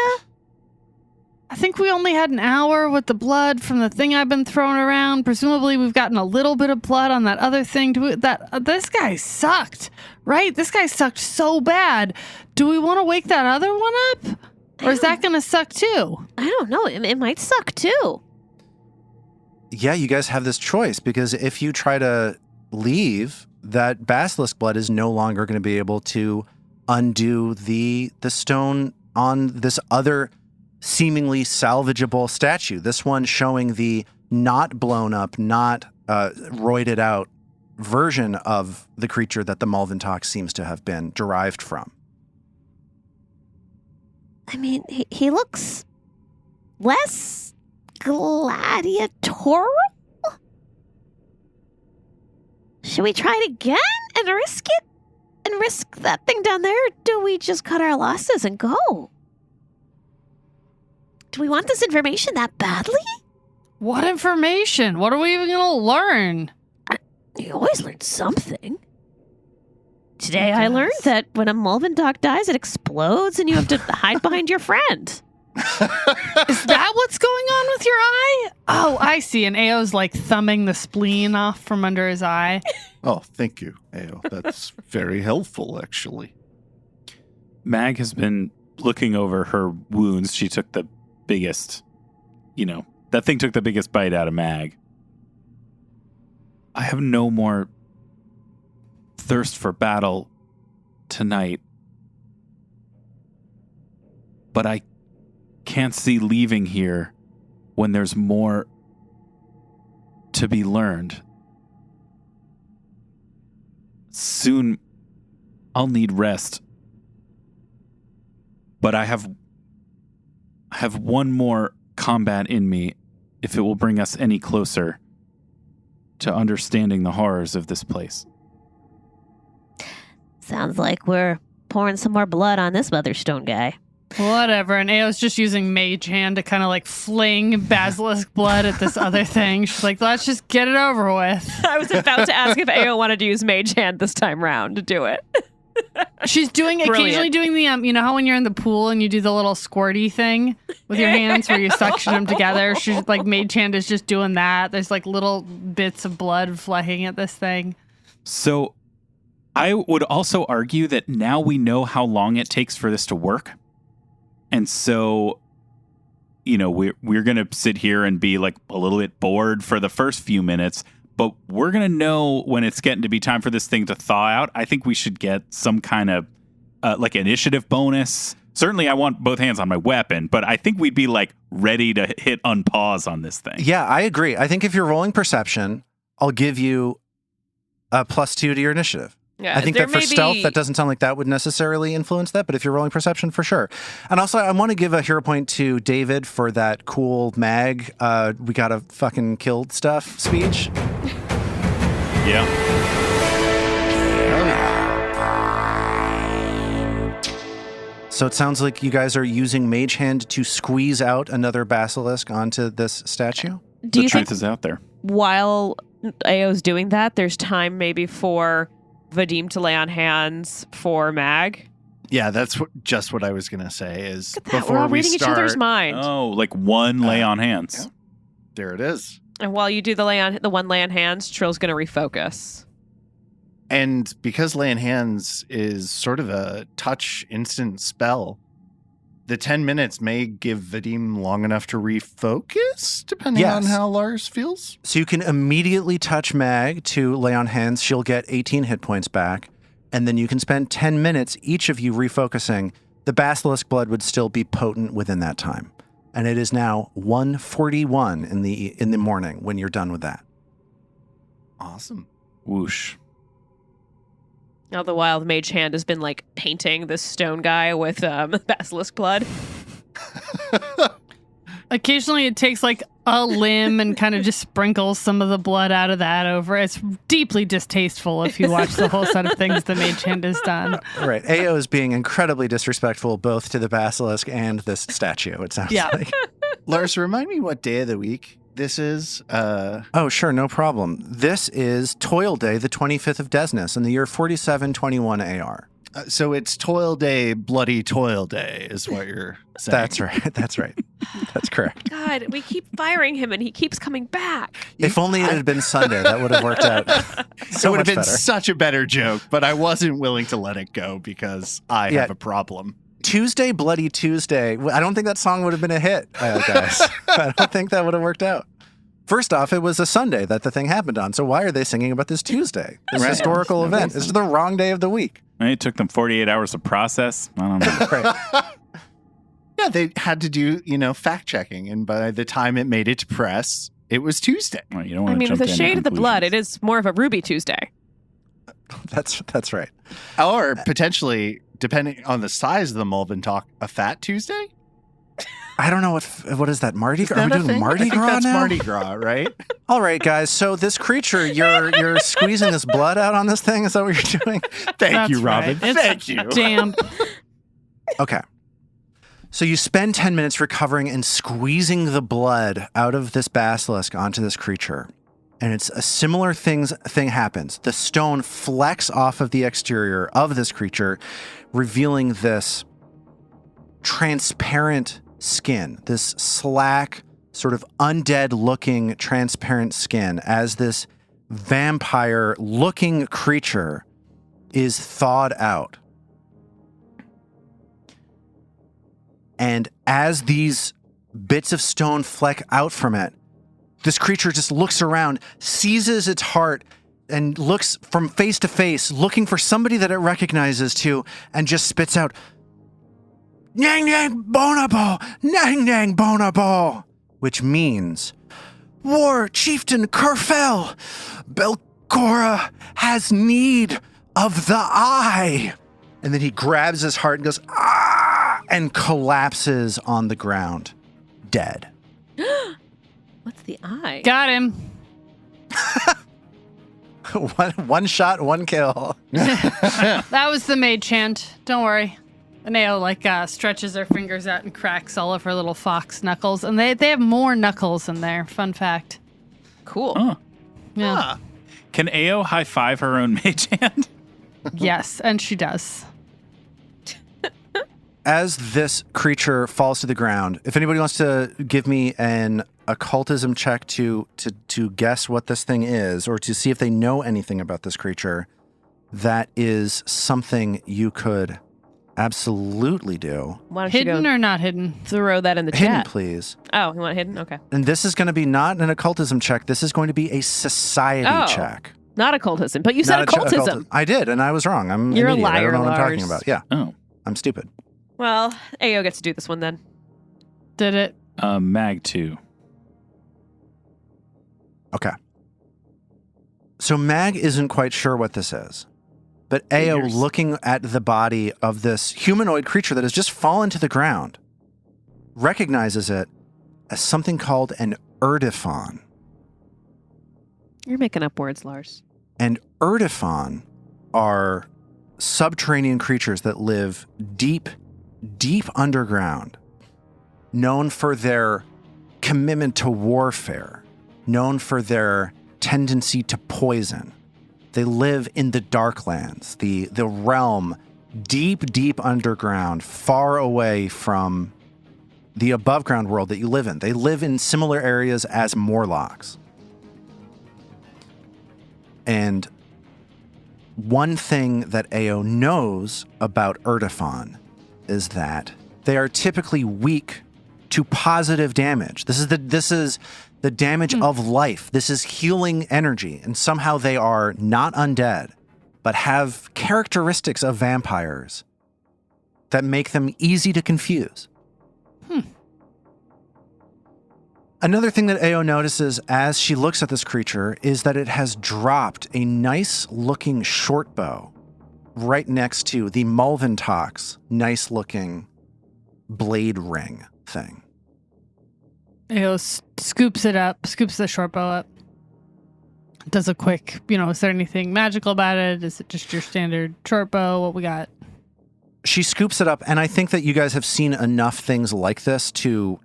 I think we only had an hour with the blood from the thing I've been throwing around. Presumably, we've gotten a little bit of blood on that other thing. This guy sucked, right? This guy sucked so bad. Do we want to wake that other one up? Or is that going to suck too? I don't know. It might suck too. Yeah, you guys have this choice because if you try to leave, that basilisk blood is no longer going to be able to undo the stone on this other seemingly salvageable statue. This one showing the not blown up, not roided out version of the creature that the Malvintok seems to have been derived from. I mean, he looks less gladiatorial? Should we try it again and risk it? And risk that thing down there? Or do we just cut our losses and go? Do we want this information that badly? What information? What are we even going to learn? You always learn something. Today I learned that when a Malvintok dies, it explodes and you have to hide behind your friend. Is that what's going on with your eye? Oh, I see. And Ao's like thumbing the spleen off from under his eye. Oh, thank you, Ao. That's very helpful, actually. Mag has been looking over her wounds. She took the biggest, that thing took the biggest bite out of Mag. I have no more thirst for battle tonight. But I can't see leaving here when there's more to be learned. Soon I'll need rest. But I have one more combat in me if it will bring us any closer to understanding the horrors of this place. Sounds like we're pouring some more blood on this Weatherstone guy. Whatever. And Ao's just using Mage Hand to kind of like fling basilisk blood at this other thing. She's like, let's just get it over with. I was about to ask if Ao wanted to use Mage Hand this time round to do it. She's doing occasionally Brilliant. doing the you know how when you're in the pool and you do the little squirty thing with your hands where you suction them together. She's like Mage Hand is just doing that. There's like little bits of blood flying at this thing. So I would also argue that now we know how long it takes for this to work. And so, you know, we're going to sit here and be like a little bit bored for the first few minutes, but we're going to know when it's getting to be time for this thing to thaw out. I think we should get some kind of like initiative bonus. Certainly I want both hands on my weapon, but I think we'd be like ready to hit unpause on this thing. Yeah, I agree. I think if you're rolling perception, I'll give you a +2 to your initiative. Yeah, I think there that for may stealth, be- that doesn't sound like that would necessarily influence that, but if you're rolling perception, for sure. And also, I want to give a hero point to David for that cool mag, we gotta fucking kill stuff speech. Yeah. So it sounds like you guys are using Mage Hand to squeeze out another basilisk onto this statue? Do The you truth think is out there. while Ao's doing that, there's time maybe for Vadim to lay on hands for Mag? Yeah, that's just what I was going to say is Look at that. before We're all we reading start, each other's mind. Oh, like one lay on hands. yeah. There it is. And while you do the one lay on hands, Trill's going to refocus. And because lay in hands is sort of a touch instant spell, the 10 minutes may give Vadim long enough to refocus, depending Yes. on how Lars feels. So you can immediately touch Mag to lay on hands. She'll get 18 hit points back. And then you can spend 10 minutes, each of you refocusing. The basilisk blood would still be potent within that time. And it is now 1:41 in the morning when you're done with that. Awesome. Whoosh. Now the wild mage hand has been like painting this stone guy with basilisk blood. Occasionally it takes like a limb and kind of just sprinkles some of the blood out of that over. It's deeply distasteful if you watch the whole set of things the Mage Hand has done. Right. Ao is being incredibly disrespectful both to the basilisk and this statue, it sounds Yeah. like. Lars, remind me what day of the week this is. Oh, sure, no problem. This is Toilday, the 25th of Desnus, in the year 4721 AR. So it's Toil Day, Bloody Toil Day is what you're saying. That's right. That's right. That's correct. God, we keep firing him and he keeps coming back. If only it had been Sunday, that would have worked out It so would much have been better. such a better joke, but I wasn't willing to let it go because I Yeah. have a problem. Tuesday, Bloody Tuesday. I don't think that song would have been a hit, guys. I don't think that would have worked out. First off, it was a Sunday that the thing happened on, so why are they singing about this Tuesday? This Right. historical No event. reason. This is the wrong day of the week. It took them 48 hours to process. I don't know. Right. Yeah, they had to do, fact checking. And by the time it made it to press, it was Tuesday. Well, you don't I want to mean, jump with a to any shade of the blood, it conclusions. is more of a Ruby Tuesday. That's right. Or potentially, depending on the size of the Mulventalk, a Fat Tuesday? I don't know what is that, Mardi Gras? Are we that a doing thing? I Mardi think Gras that's now? Mardi Gras, right? All right, guys. So this creature, you're squeezing this blood out on this thing. Is that what you're doing? Thank That's you, Robin. right. It's Thank you. damp. Okay. So you spend 10 minutes recovering and squeezing the blood out of this basilisk onto this creature. And it's a similar thing happens. The stone flecks off of the exterior of this creature, revealing this transparent skin, this slack, sort of undead-looking transparent skin, as this vampire-looking creature is thawed out. And as these bits of stone fleck out from it, this creature just looks around, seizes its heart, and looks from face to face, looking for somebody that it recognizes too, and just spits out, "Nang nang bonabo, nang nang bonabo," which means, "War Chieftain Kerfel, Belcora has need of the eye." And then he grabs his heart and goes, "Ah!" and collapses on the ground, dead. What's the eye? Got him. one shot, one kill. That was the maid chant. Don't worry. And Ao stretches her fingers out and cracks all of her little fox knuckles. And they have more knuckles in there. Fun fact. Cool. Huh. Yeah. Can Ao high five her own mage hand? Yes, and she does. As this creature falls to the ground, if anybody wants to give me an occultism check to guess what this thing is, or to see if they know anything about this creature, that is something you could absolutely do. Why don't you Hidden go or not hidden? throw that in the Hidden, chat? please. Oh, you want hidden? Okay. And this is going to be not an occultism check. This is going to be a society Oh. check. Not occultism, but you said Not a occultism. I did, and I was wrong. I'm You're an a idiot. I liar, don't know what I'm Lars. talking about. Yeah, Oh. I'm stupid. Well, Ao gets to do this one then. Did it? Mag 2. Okay. So Mag isn't quite sure what this is. But Ao, Figures. looking at the body of this humanoid creature that has just fallen to the ground, recognizes it as something called an Erdifon. You're making up words, Lars. And Erdifon are subterranean creatures that live deep, deep underground, known for their commitment to warfare, known for their tendency to poison. They live in the Darklands, the realm deep, deep underground, far away from the above ground world that you live in. They live in similar areas as Morlocks. And one thing that Ao knows about Erdifon is that they are typically weak to positive damage. This is the damage of life. This is healing energy. And somehow they are not undead, but have characteristics of vampires that make them easy to confuse. Another thing that Ao notices as she looks at this creature is that it has dropped a nice-looking short bow right next to the Mulventok's nice-looking blade ring thing. Ao scoops it up, scoops the short bow up. Does a quick, is there anything magical about it? Is it just your standard short bow? What we got? She scoops it up, and I think that you guys have seen enough things like this to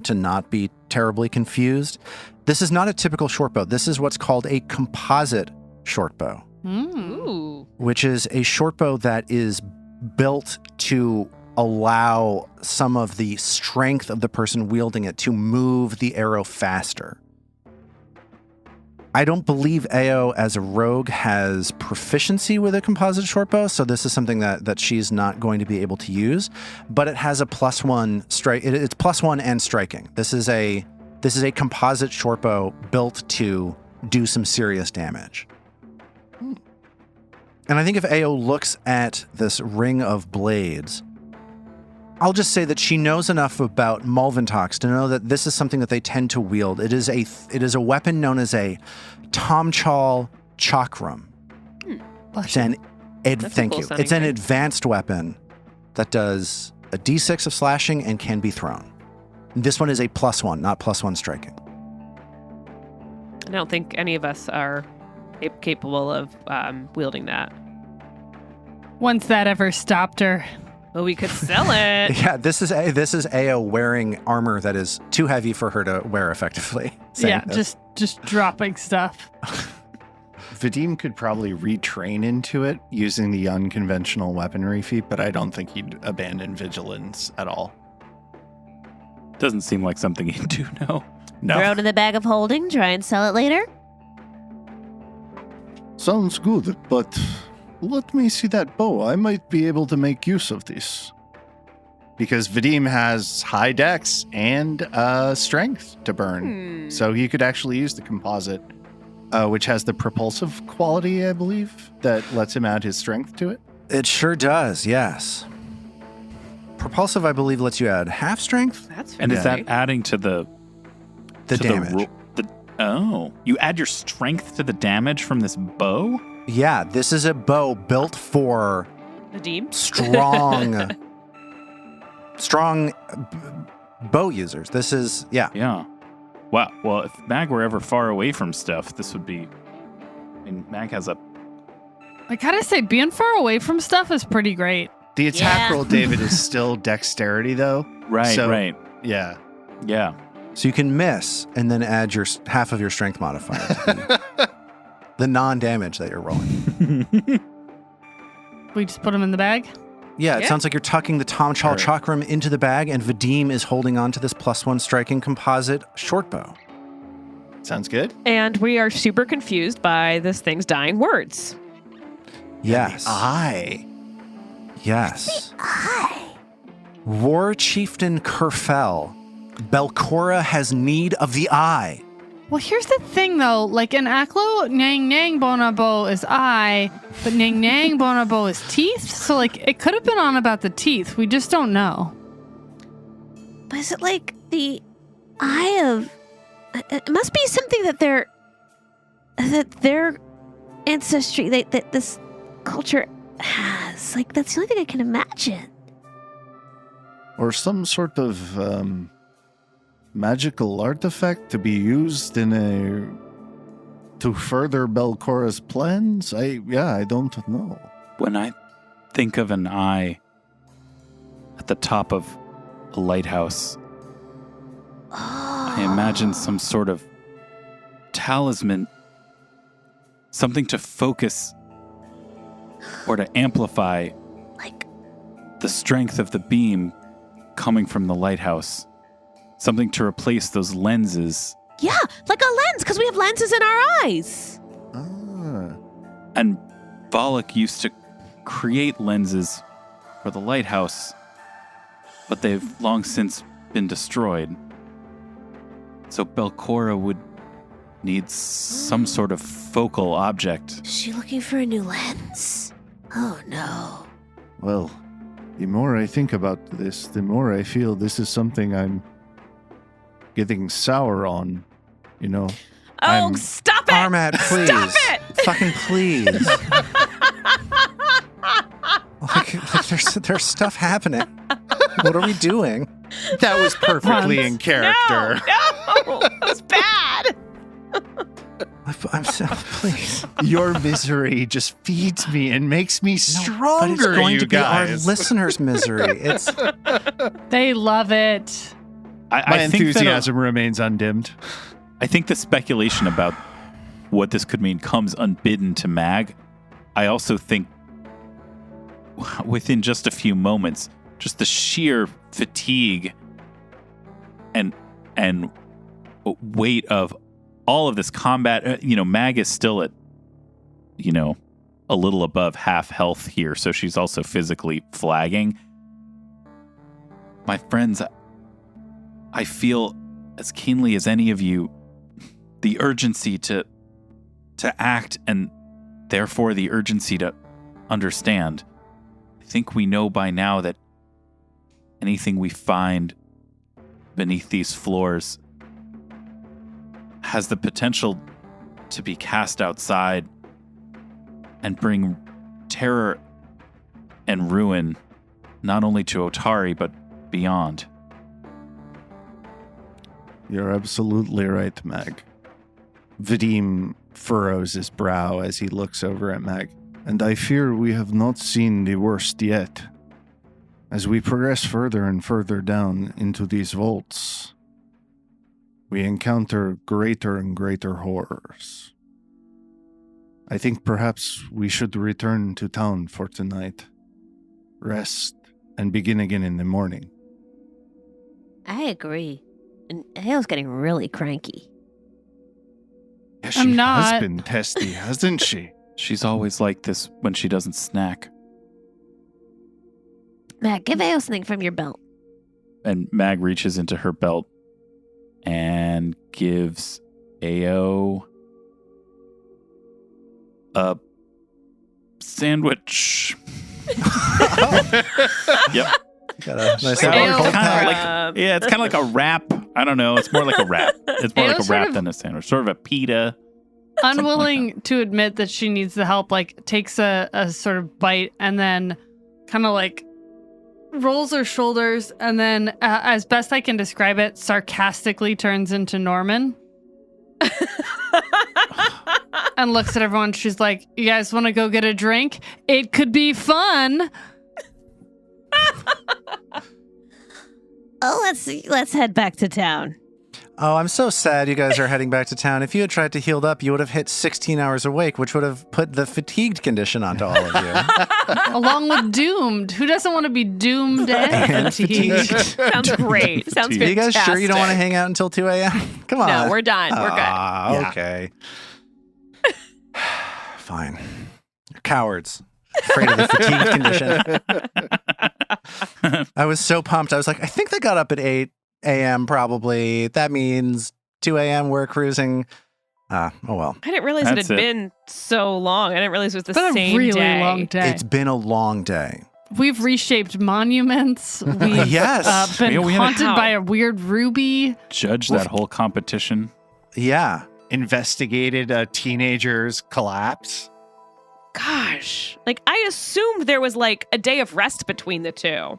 not be terribly confused. This is not a typical short bow. This is what's called a composite short bow, Ooh. which is a short bow that is built to allow some of the strength of the person wielding it to move the arrow faster. I don't believe Ao as a rogue has proficiency with a composite short bow, so this is something that she's not going to be able to use, but it has a +1 strike. It's +1 and striking. This is a composite short bow built to do some serious damage. And I think if Ao looks at this ring of blades, I'll just say that she knows enough about Mulventok's to know that this is something that they tend to wield. It is a weapon known as a Tomchal Chakram. It's an thank cool you. sounding It's an name. advanced weapon that does a d6 of slashing and can be thrown. This one is a +1, not +1 striking. I don't think any of us are capable of wielding that. Once that ever stopped her. But we could sell it. Yeah, this is Ao wearing armor that is too heavy for her to wear effectively. Yeah, Saying this. just dropping stuff. Vadim could probably retrain into it using the unconventional weaponry feat, but I don't think he'd abandon vigilance at all. Doesn't seem like something he'd do, no. Throw it in the bag of holding, try and sell it later. Sounds good, but let me see that bow. I might be able to make use of this. because Vadim has high dex and strength to burn. So he could actually use the composite, which has the propulsive quality, I believe, that lets him add his strength to it. It sure does, yes. Propulsive, I believe, lets you add half strength. That's And is fancy. that adding to the damage. You add your strength to the damage from this bow? Yeah, this is a bow built for Nadim? strong bow users. This is, yeah. Yeah. Wow. Well, if Mag were ever far away from stuff, this would be. I mean, Mag has a. I gotta say, being far away from stuff is pretty great. The attack Yeah. roll, David, is still dexterity, though. Right, So- right. Yeah. Yeah. So you can miss and then add your half of your strength modifier to the non-damage that you're rolling. We just put them in the bag. Yeah, it Yeah. sounds like you're tucking the Tom Chal Chakram into the bag, and Vadim is holding on to this +1 striking composite short bow. Sounds good. And we are super confused by this thing's dying words. Yes. Aye. Yes. War Chieftain Kerfel. Belcora has need of the eye. Well, here's the thing, though. Like in Aklo, Nang Nang Bonobo is eye, but Nang Nang Bonobo is teeth. So, like, it could have been on about the teeth. We just don't know. But is it like the eye of? It must be something that their ancestry, that this culture has. Like that's the only thing I can imagine. Or some sort of magical artifact to be used to further Belcora's plans. I don't know. When I think of an eye at the top of a lighthouse, I imagine some sort of talisman, something to focus or to amplify Like the strength of the beam coming from the lighthouse. Something to replace those lenses. yeah, like a lens, because we have lenses in our eyes. Ah. And Volok used to create lenses for the lighthouse, but they've long since been destroyed. So Belcora would need some sort of focal object. Is she looking for a new lens? Oh no. Well, the more I think about this, the more I feel this is something I'm getting sour on. You know, Oh, I'm- stop it! Armat, please. Stop it! Fucking please. like there's stuff happening. What are we doing? that was perfectly in character. No, that was bad. I'm so please. Your misery just feeds me and makes me But stronger, it's going you to be our guys. listeners' misery. It's They love it. My I think that enthusiasm remains undimmed. I think the speculation about what this could mean comes unbidden to Mag. I also think within just a few moments, just the sheer fatigue and weight of all of this combat, Mag is still at, a little above half health here, so she's also physically flagging. My friends, I feel as keenly as any of you the urgency to act, and therefore the urgency to understand. I think we know by now that anything we find beneath these floors has the potential to be cast outside and bring terror and ruin not only to Otari but beyond. You're absolutely right, Mag. Vadim furrows his brow as he looks over at Mag. And I fear we have not seen the worst yet. As we progress further and further down into these vaults, we encounter greater and greater horrors. I think perhaps we should return to town for tonight, rest, and begin again in the morning. I agree. And Hale's getting really cranky. Yeah, I'm she not. has been testy, hasn't she? She's always like this when she doesn't snack. Matt, give Hale something from your belt. And Mag reaches into her belt and gives Ao a sandwich. Yep. Got a nice Ao little cold Kinda pack. like, yeah, it's kind of like a wrap. I don't know. It's more like a wrap. It's more Ao like a sort wrap of- than a sandwich. Sort of a pita. Unwilling to admit that she needs the help, like takes a sort of bite and then kind of like rolls her shoulders and then, as best I can describe it, sarcastically turns into Norman and looks at everyone. She's like, "You guys want to go get a drink? It could be fun." Oh, let's head back to town. Oh, I'm so sad you guys are heading back to town. If you had tried to heal up, you would have hit 16 hours awake, which would have put the fatigued condition onto all of you. Along with doomed. Who doesn't want to be doomed and And fatigued? fatigued. Sounds great. Sounds Are Are you guys sure you don't want to fantastic. hang out until 2 a.m.? Come on. No, we're done. We're good. Ah, okay. Fine. You're cowards. Afraid of the fatigued condition. I was so pumped. I was like, I think they got up at 8 a.m. probably. That means 2 a.m. we're cruising. Oh well. I didn't realize it That's had it. been so long. I didn't realize it was the It's been same a really day. long day. It's been a long day. We've reshaped monuments. We've Yes. been Yeah, we had a- haunted by a weird ruby. Judge that whole competition. Yeah. Investigated a teenager's collapse. Gosh. Like, I assumed there was like a day of rest between the two.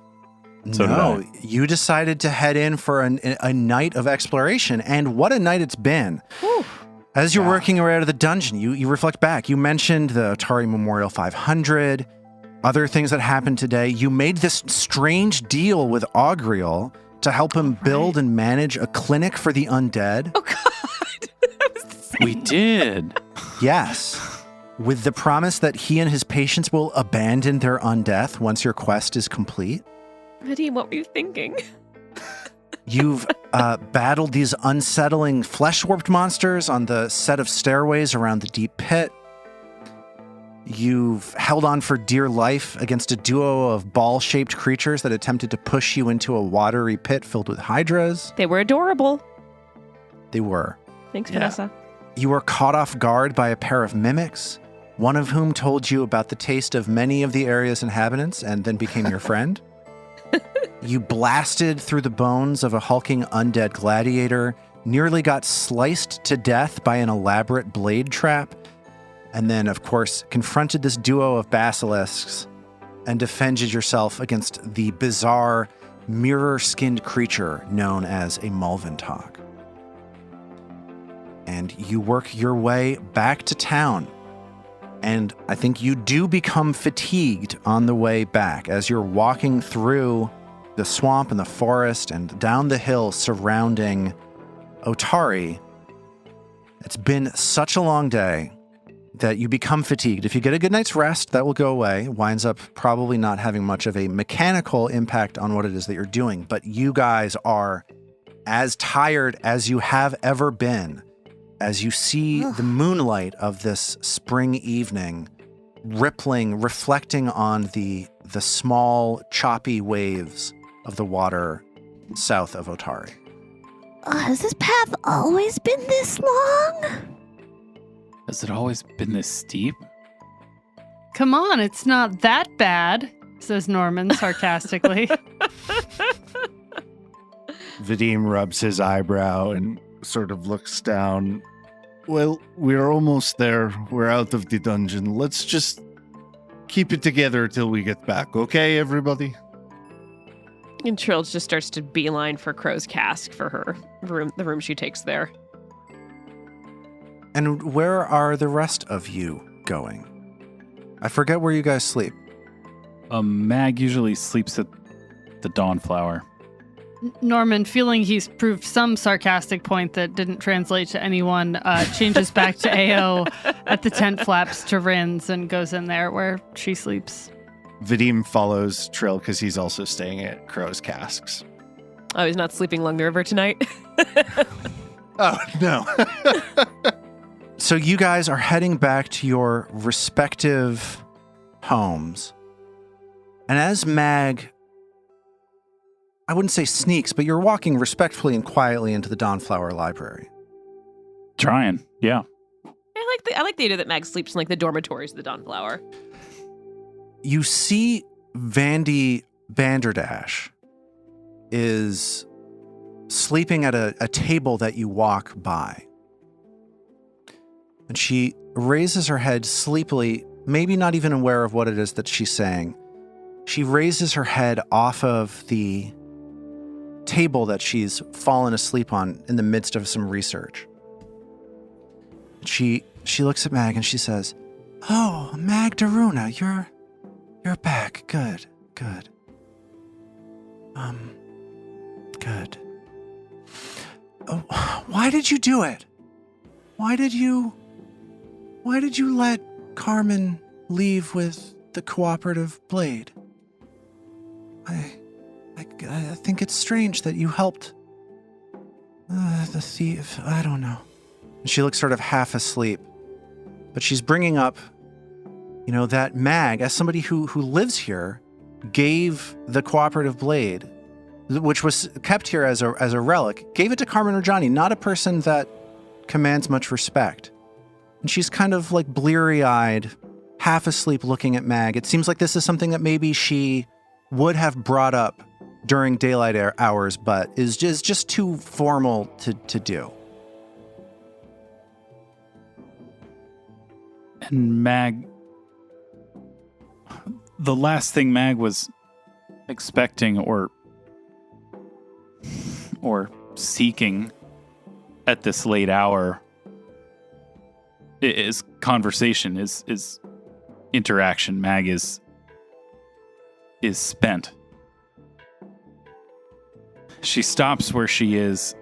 So did No, you decided to head in for a night of exploration, and what a night it's been. Whew. As you're working your way out of the dungeon, you reflect back. You mentioned the Atari Memorial 500, other things that happened today. You made this strange deal with Augriel to help him build and manage a clinic for the undead. Oh, God. That was the same. We did. Yes. With the promise that he and his patients will abandon their undeath once your quest is complete. Vadim, what were you thinking? You've battled these unsettling flesh-warped monsters on the set of stairways around the deep pit. You've held on for dear life against a duo of ball-shaped creatures that attempted to push you into a watery pit filled with hydras. They were adorable. They were. Thanks, Yeah. Vanessa. You were caught off guard by a pair of mimics, one of whom told you about the taste of many of the area's inhabitants and then became your friend. You blasted through the bones of a hulking undead gladiator, nearly got sliced to death by an elaborate blade trap, and then, of course, confronted this duo of basilisks and defended yourself against the bizarre, mirror-skinned creature known as a Mulventalk. And you work your way back to town. And I think you do become fatigued on the way back as you're walking through the swamp and the forest and down the hill surrounding Otari. It's been such a long day that you become fatigued. If you get a good night's rest, that will go away. Winds up probably not having much of a mechanical impact on what it is that you're doing. But you guys are as tired as you have ever been as you see the moonlight of this spring evening rippling, reflecting on the small, choppy waves of the water south of Otari. Has this path always been this long? Has it always been this steep? Come on, it's not that bad, says Norman sarcastically. Vadim rubs his eyebrow and sort of looks down. Well, we're almost there. We're out of the dungeon. Let's just keep it together till we get back, okay, everybody? And Trills just starts to beeline for Crow's Cask for her room, the room she takes there. And where are the rest of you going? I forget where you guys sleep. Mag usually sleeps at the Dawnflower. Norman, feeling he's proved some sarcastic point that didn't translate to anyone, changes back to AO at the tent flaps to Rin's and goes in there where she sleeps. Vadim follows Trill because he's also staying at Crow's Casks. Oh, he's not sleeping along the river tonight? Oh, no. So you guys are heading back to your respective homes. And as Mag I wouldn't say sneaks, but you're walking respectfully and quietly into the Dawnflower Library. Trying, yeah. I like the idea that Mag sleeps in like the dormitories of the Dawnflower. You see Vandy Banderdash is sleeping at a table that you walk by. And she raises her head sleepily, maybe not even aware of what it is that she's saying. She raises her head off of the table that she's fallen asleep on in the midst of some research. She looks at Mag and she says, "Oh, Mag Daruna, you're back. Good. Good. Oh, why did you do it? Why did you let Carmen leave with the cooperative blade? I think it's strange that you helped the thief. I don't know." And she looks sort of half asleep, but she's bringing up, that Mag, as somebody who lives here, gave the cooperative blade, which was kept here as a relic, gave it to Carmen Rajani, not a person that commands much respect. And she's kind of like bleary-eyed, half asleep looking at Mag. It seems like this is something that maybe she would have brought up during daylight hours, but is just too formal to do. And Mag, the last thing Mag was expecting or seeking at this late hour is conversation, is interaction. Mag is spent. She stops where she is,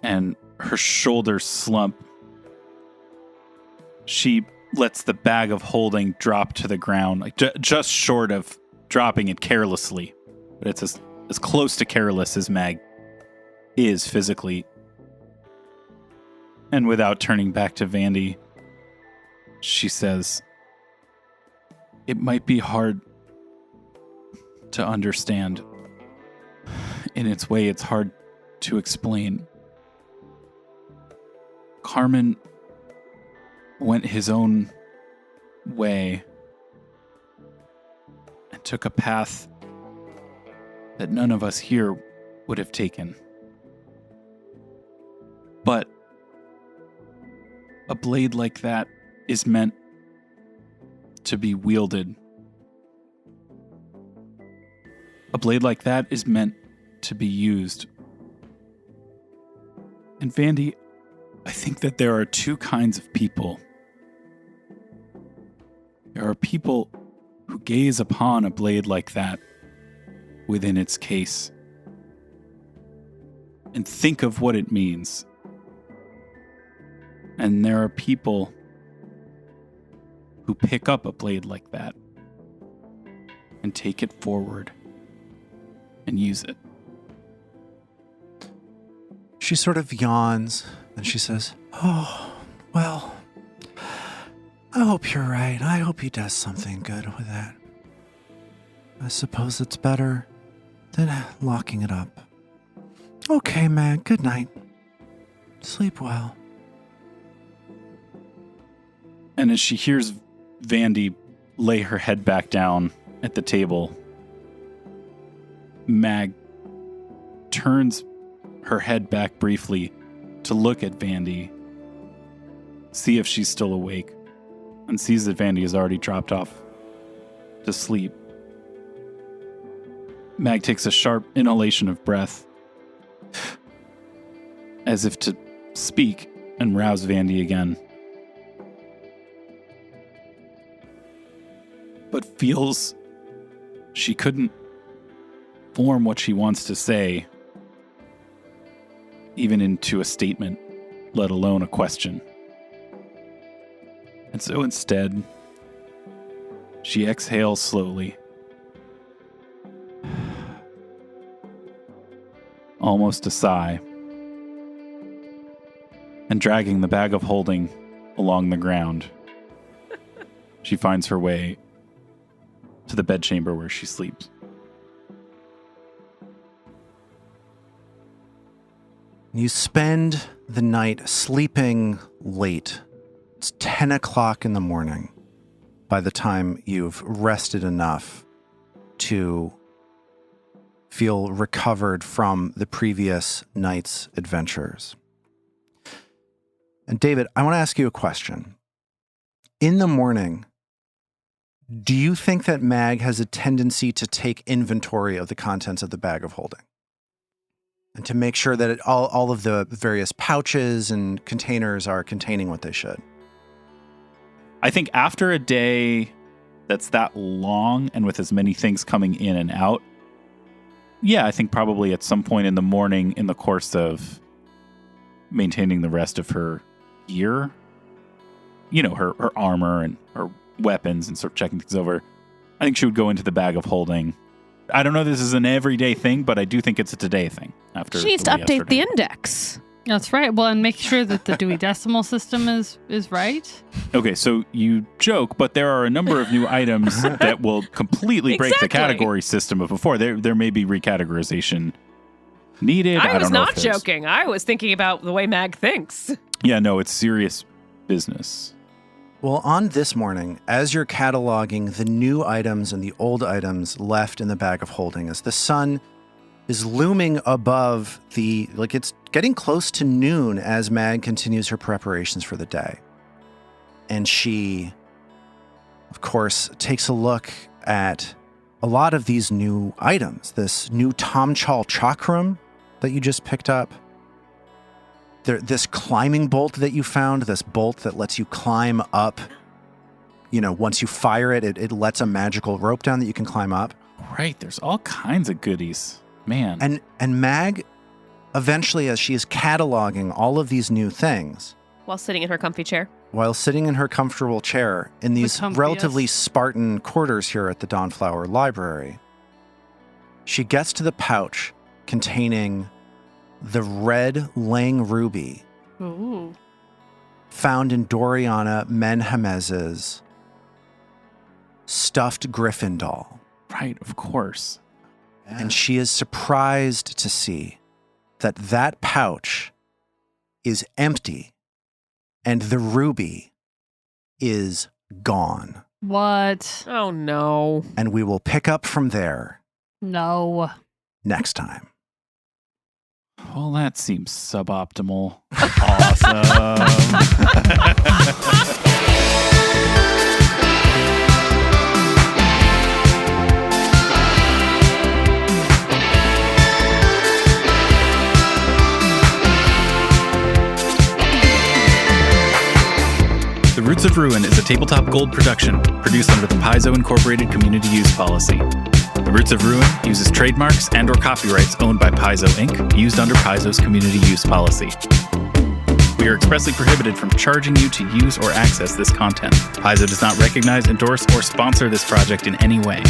and her shoulders slump. She lets the bag of holding drop to the ground, like just short of dropping it carelessly. But it's as close to careless as Mag is physically. And without turning back to Vandy, she says, "It might be hard to understand. In its way, it's hard to explain. Carmen went his own way and took a path that none of us here would have taken. But a blade like that is meant to be wielded. A blade like that is meant to be used. And Vandy, I think that there are two kinds of people. There are people who gaze upon a blade like that within its case and think of what it means. And there are people who pick up a blade like that and take it forward and use it." She sort of yawns and she says, "Oh, well, I hope you're right. I hope he does something good with that. I suppose it's better than locking it up. Okay, man, good night. Sleep well." And as she hears Vandy lay her head back down at the table, Mag turns her head back briefly to look at Vandy, see if she's still awake, and sees that Vandy has already dropped off to sleep. Mag takes a sharp inhalation of breath, as if to speak and rouse Vandy again, but feels she couldn't form what she wants to say, even into a statement, let alone a question. And so instead, she exhales slowly, almost a sigh, and dragging the bag of holding along the ground, she finds her way to the bedchamber where she sleeps. You spend the night sleeping late. It's 10 o'clock in the morning by the time you've rested enough to feel recovered from the previous night's adventures. And David, I want to ask you a question. In the morning, do you think that Mag has a tendency to take inventory of the contents of the bag of holding? And to make sure that all of the various pouches and containers are containing what they should? I think after a day that's that long and with as many things coming in and out, yeah, I think probably at some point in the morning in the course of maintaining the rest of her gear, you know, her armor and her weapons and sort of checking things over, I think she would go into the bag of holding. I don't know if this is an everyday thing, but I do think it's a today thing. After She needs to update the index. That's right. Well, and make sure that the Dewey Decimal System is right. Okay, so you joke, but there are a number of new items that will completely break the category system of before. There may be recategorization needed. I was don't know not if there's- joking. I was thinking about the way Mag thinks. Yeah, no, it's serious business. Well, on this morning, as you're cataloging the new items and the old items left in the bag of holding, as the sun is looming above it's getting close to noon as Mag continues her preparations for the day. And she, of course, takes a look at a lot of these new items. This new Tomchal chakram that you just picked up. This climbing bolt that you found, this bolt that lets you climb up. You know, once you fire it, it lets a magical rope down that you can climb up. Right, there's all kinds of goodies. Man. And Mag, eventually, as she is cataloging all of these new things, While sitting in her comfy chair. while sitting in her comfortable chair in these comfy, relatively yes. Spartan quarters here at the Dawnflower Library, she gets to the pouch containing the red Lange ruby Ooh. found in Doriana Menhamez's stuffed griffin doll. Right, of course. And she is surprised to see that that pouch is empty and the ruby is gone. What? Oh, no. And we will pick up from there No. next time. Well, that seems suboptimal. Awesome. The Roots of Ruin is a Tabletop Gold production, produced under the Paizo Incorporated Community Use Policy. The Roots of Ruin uses trademarks and/or copyrights owned by Paizo Inc., used under Paizo's Community Use Policy. We are expressly prohibited from charging you to use or access this content. Paizo does not recognize, endorse, or sponsor this project in any way.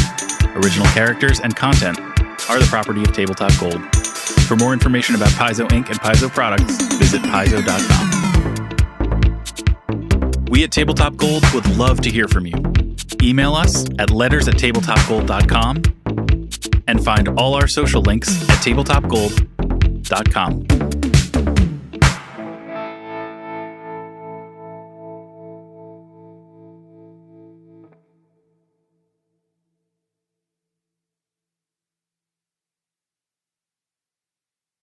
Original characters and content are the property of Tabletop Gold. For more information about Paizo Inc. and Paizo products, visit paizo.com. We at Tabletop Gold would love to hear from you. Email us at letters@tabletopgold.com and find all our social links at tabletopgold.com.